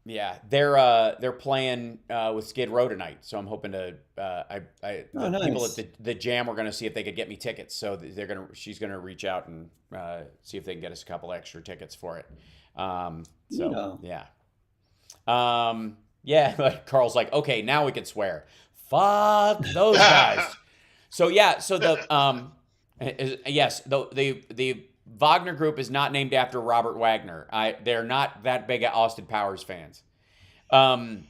Yes, they're playing with Skid Row tonight, so I'm hoping to. People at the Jam were going to see if they could get me tickets, so she's gonna reach out and see if they can get us a couple extra tickets for it. Like Carl's like, okay, now we can swear. Fuck those guys. So the Wagner Group is not named after Robert Wagner. They're not that big at Austin Powers fans. The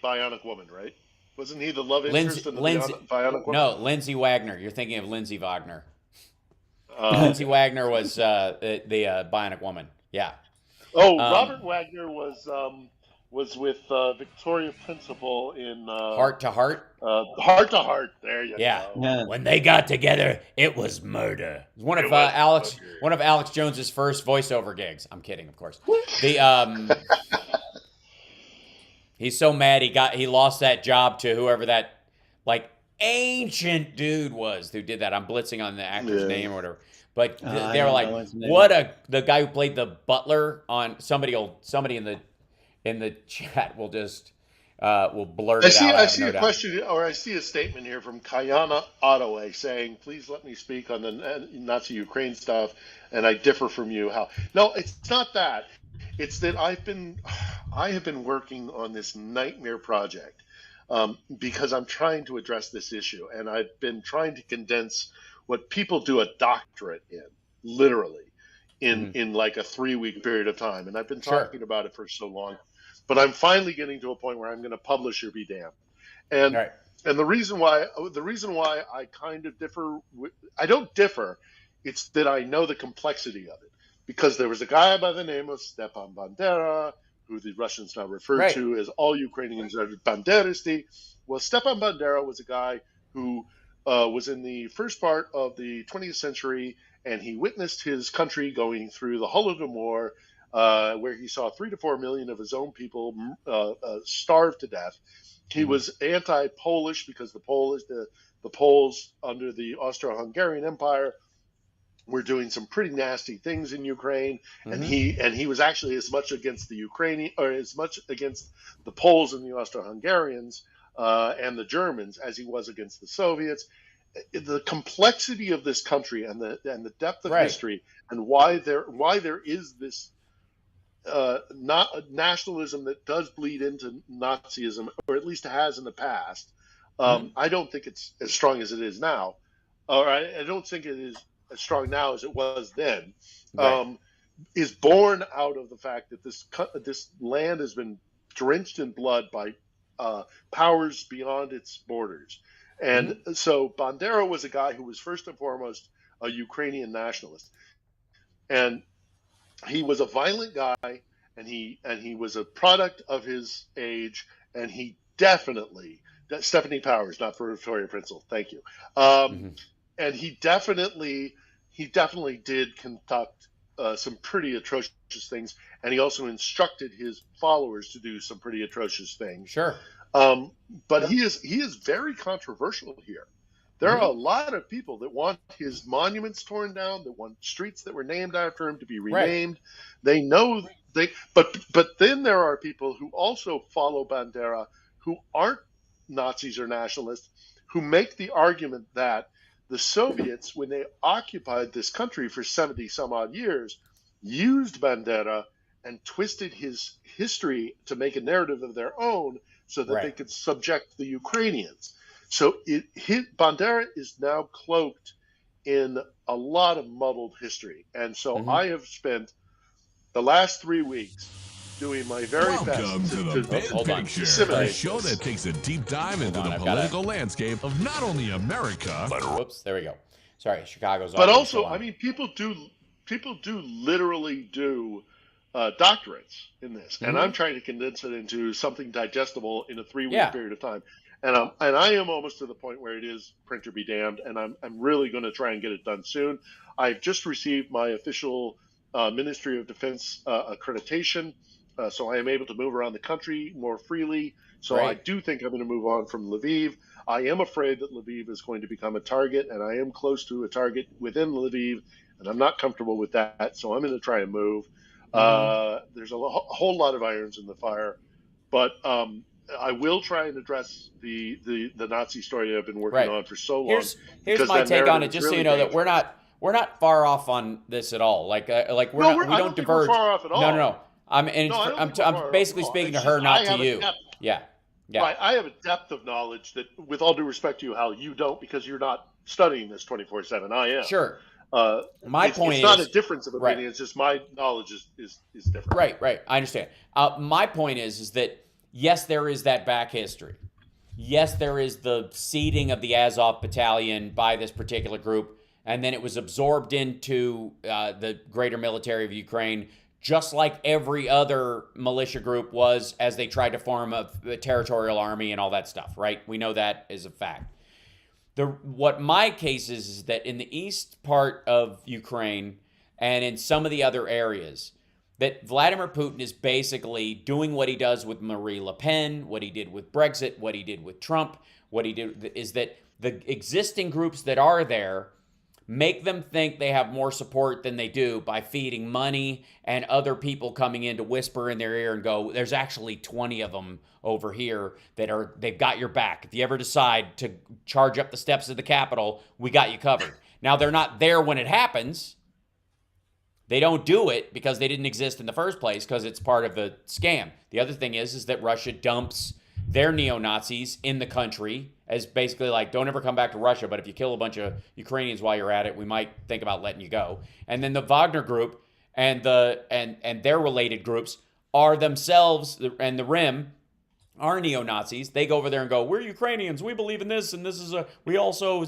Bionic Woman, right? Wasn't he the love interest in the Bionic Woman? No, Lindsay Wagner. You're thinking of Lindsay Wagner. Lindsay Wagner was the Bionic Woman. Yeah. Robert Wagner was with Victoria Principal in Heart to Heart. Heart to Heart. There you go. Yeah. When they got together, it was murder. It was one of Alex Jones's first voiceover gigs. I'm kidding, of course. He's so mad he lost that job to whoever that ancient dude was who did that. I'm blitzing on the actor's name or whatever. But they were like, the guy who played the butler on somebody in the chat will just will blurt it out. I see a question, or I see a statement here from Kayana Ottaway saying, "Please let me speak on the Nazi Ukraine stuff, and I differ from you." How? No, it's not that. It's that I have been working on this nightmare project because I'm trying to address this issue, and I've been trying to condense what people do a doctorate in, literally, in like a 3-week period of time, and I've been talking about it for so long. But I'm finally getting to a point where I'm going to publish or be damned. And and the reason why I kind of differ, I don't differ, it's that I know the complexity of it. Because there was a guy by the name of Stepan Bandera, who the Russians now refer to as all Ukrainians are Banderisti. Well, Stepan Bandera was a guy who was in the first part of the 20th century, and he witnessed his country going through the Holodomor, where he saw 3 to 4 million of his own people starve to death. He was anti-Polish because the Poles under the Austro-Hungarian Empire were doing some pretty nasty things in Ukraine, and Mm-hmm. he was actually as much against the Ukrainian or as much against the Poles and the Austro-Hungarians and the Germans as he was against the Soviets. The complexity of this country and the depth of Right. history and why there is this not nationalism that does bleed into Nazism, or at least has in the past. I don't think it's as strong as it is now, or I don't think it is as strong now as it was then. Right. Is born out of the fact that this land has been drenched in blood by powers beyond its borders, and so Bandera was a guy who was first and foremost a Ukrainian nationalist, and he was a violent guy, and he was a product of his age, and he definitely Stephanie Powers, not for Victoria Princel, thank you. And he definitely did conduct some pretty atrocious things, and he also instructed his followers to do some pretty atrocious things. Sure. But he is very controversial here. There are a lot of people that want his monuments torn down, that want streets that were named after him to be renamed. Right. They know but then there are people who also follow Bandera who aren't Nazis or nationalists, who make the argument that the Soviets, when they occupied this country for 70 some odd years, used Bandera and twisted his history to make a narrative of their own so that they could subject the Ukrainians. So Bandera is now cloaked in a lot of muddled history. And so I have spent the last 3 weeks doing my very best to the Big Picture, a show that takes a deep dive into the political landscape of not only America, but whoops, there we go. Sorry, Chicago's. But also, I mean, people do literally do doctorates in this, and I'm trying to condense it into something digestible in a 3-week period of time. And I am almost to the point where it is printer be damned, and I'm really going to try and get it done soon. I've just received my official Ministry of Defense accreditation, so I am able to move around the country more freely. So I do think I'm going to move on from Lviv. I am afraid that Lviv is going to become a target, and I am close to a target within Lviv, and I'm not comfortable with that. So I'm going to try and move. There's a whole lot of irons in the fire, but I will try and address the Nazi story I've been working on for so long. Here's my take on it, just so you know that we're not far off on this at all. We don't diverge. Far off at all. No. I'm basically speaking to her, not to you. Yeah. Right. I have a depth of knowledge that, with all due respect to you, Hal, you don't, because you're not studying this 24/7. I am. Sure. My point is, it's not a difference of opinion. It's just my knowledge is different. Right. I understand. My point is that yes, there is that back history. Yes, there is the seeding of the Azov battalion by this particular group, and then it was absorbed into the greater military of Ukraine, just like every other militia group was as they tried to form a territorial army and all that stuff, right? We know that is a fact. What my case is that in the east part of Ukraine and in some of the other areas, that Vladimir Putin is basically doing what he does with Marie Le Pen, what he did with Brexit, what he did with Trump. What he did is that the existing groups that are there make them think they have more support than they do by feeding money and other people coming in to whisper in their ear and go, there's actually 20 of them over here they've got your back. If you ever decide to charge up the steps of the Capitol, we got you covered. Now, they're not there when it happens. They don't do it because they didn't exist in the first place, because it's part of the scam. The other thing is that Russia dumps their neo-Nazis in the country as basically like, don't ever come back to Russia, but if you kill a bunch of Ukrainians while you're at it, we might think about letting you go. And then the Wagner group and their related groups are themselves, and the Rim are neo-Nazis. They go over there and go, we're Ukrainians, we believe in this, and this is we also,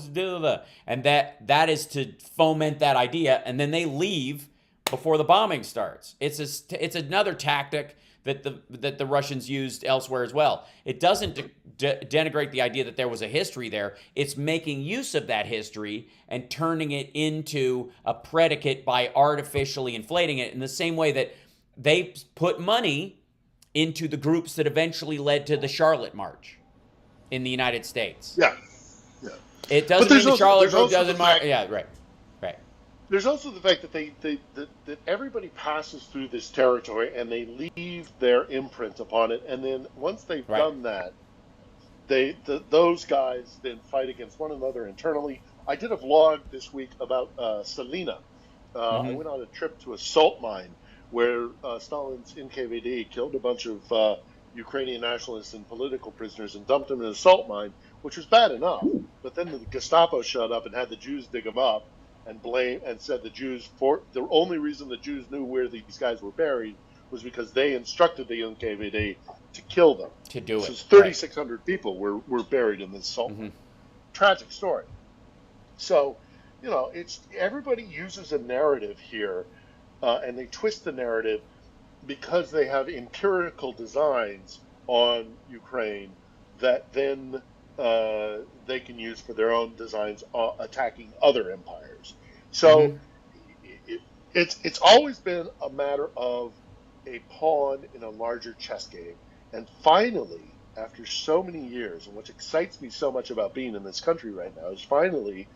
and that is to foment that idea, and then they leave before the bombing starts. It's another tactic that the Russians used elsewhere as well. It doesn't denigrate the idea that there was a history there. It's making use of that history and turning it into a predicate by artificially inflating it in the same way that they put money into the groups that eventually led to the Charlotte March in the United States. Yeah. It doesn't mean the Charlotte group doesn't matter. Yeah, right. there's also the fact that that everybody passes through this territory and they leave their imprint upon it, and then once they've done that, those guys then fight against one another internally. I did a vlog this week about Salina. I went on a trip to a salt mine where Stalin's NKVD killed a bunch of Ukrainian nationalists and political prisoners and dumped them in a salt mine, which was bad enough. But then the Gestapo showed up and had the Jews dig them up and said the only reason the Jews knew where these guys were buried was because they instructed the NKVD to kill them. To do it. So 3,600 people were buried in this salt mine. Tragic story. So, it's everybody uses a narrative here, and they twist the narrative because they have empirical designs on Ukraine that then they can use for their own designs attacking other empires. So it's always been a matter of a pawn in a larger chess game. And finally, after so many years, and what excites me so much about being in this country right now is finally,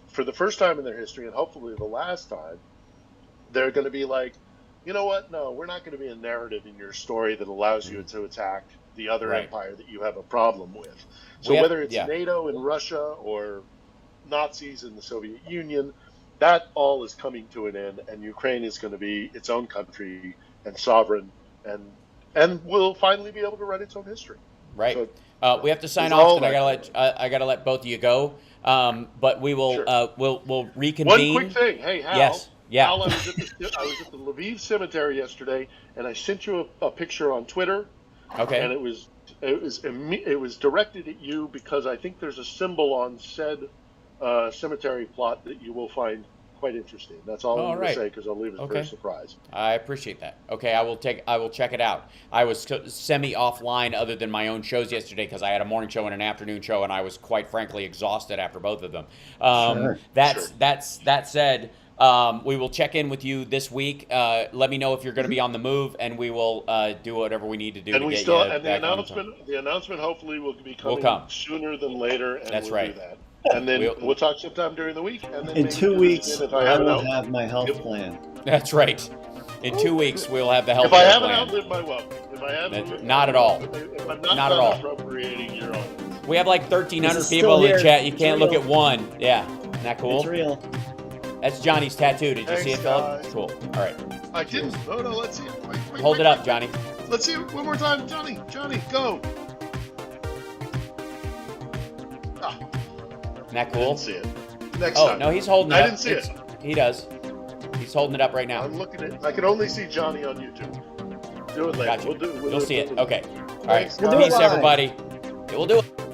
for the first time in their history, and hopefully the last time, they're going to be like, you know what? No, we're not going to be a narrative in your story that allows you to attack the other empire that you have a problem with. So whether it's NATO in Russia or Nazis in the Soviet Union, that all is coming to an end, and Ukraine is going to be its own country and sovereign, and will finally be able to write its own history. Right. So, we have to sign off, and I gotta let both of you go. But we will we'll reconvene. One quick thing, hey Hal. Yes. Yeah. Hal, I was at the Lviv cemetery yesterday, and I sent you a picture on Twitter. Okay. And it was directed at you because I think there's a symbol on said cemetery plot that you will find quite interesting. That's all I'm going to say, because I'll leave it for a surprise. I appreciate that. Okay, I will check it out. I was semi offline other than my own shows yesterday because I had a morning show and an afternoon show, and I was quite frankly exhausted after both of them. That said, we will check in with you this week. Let me know if you're going to be on the move, and we will do whatever we need to do to get you back the announcement hopefully will be coming sooner than later, and That's we'll right. do that. And then we'll talk sometime during the week. And then in 2 weeks, I will have my health plan. That's right. In 2 weeks, we'll have the health plan. If I haven't plan. outlived my welcome. If I haven't, not at all. If I'm not at all. Appropriating your own. We have like 1,300 people in the chat. You can't look at one. Yeah. Isn't that cool? It's real. That's Johnny's tattoo. Did you see it, Philip? Cool. All right. I didn't. No, let's see it. Wait, Hold it up, Johnny. Let's see it one more time. Johnny, go. Isn't that cool? I didn't see it. Next time. No, he's holding it up. I didn't see it. He does. He's holding it up right now. I'm looking at it. I can only see Johnny on YouTube. Do it later. Gotcha. You'll see it. Okay. All right. Thanks, Peace, everybody. We'll do it.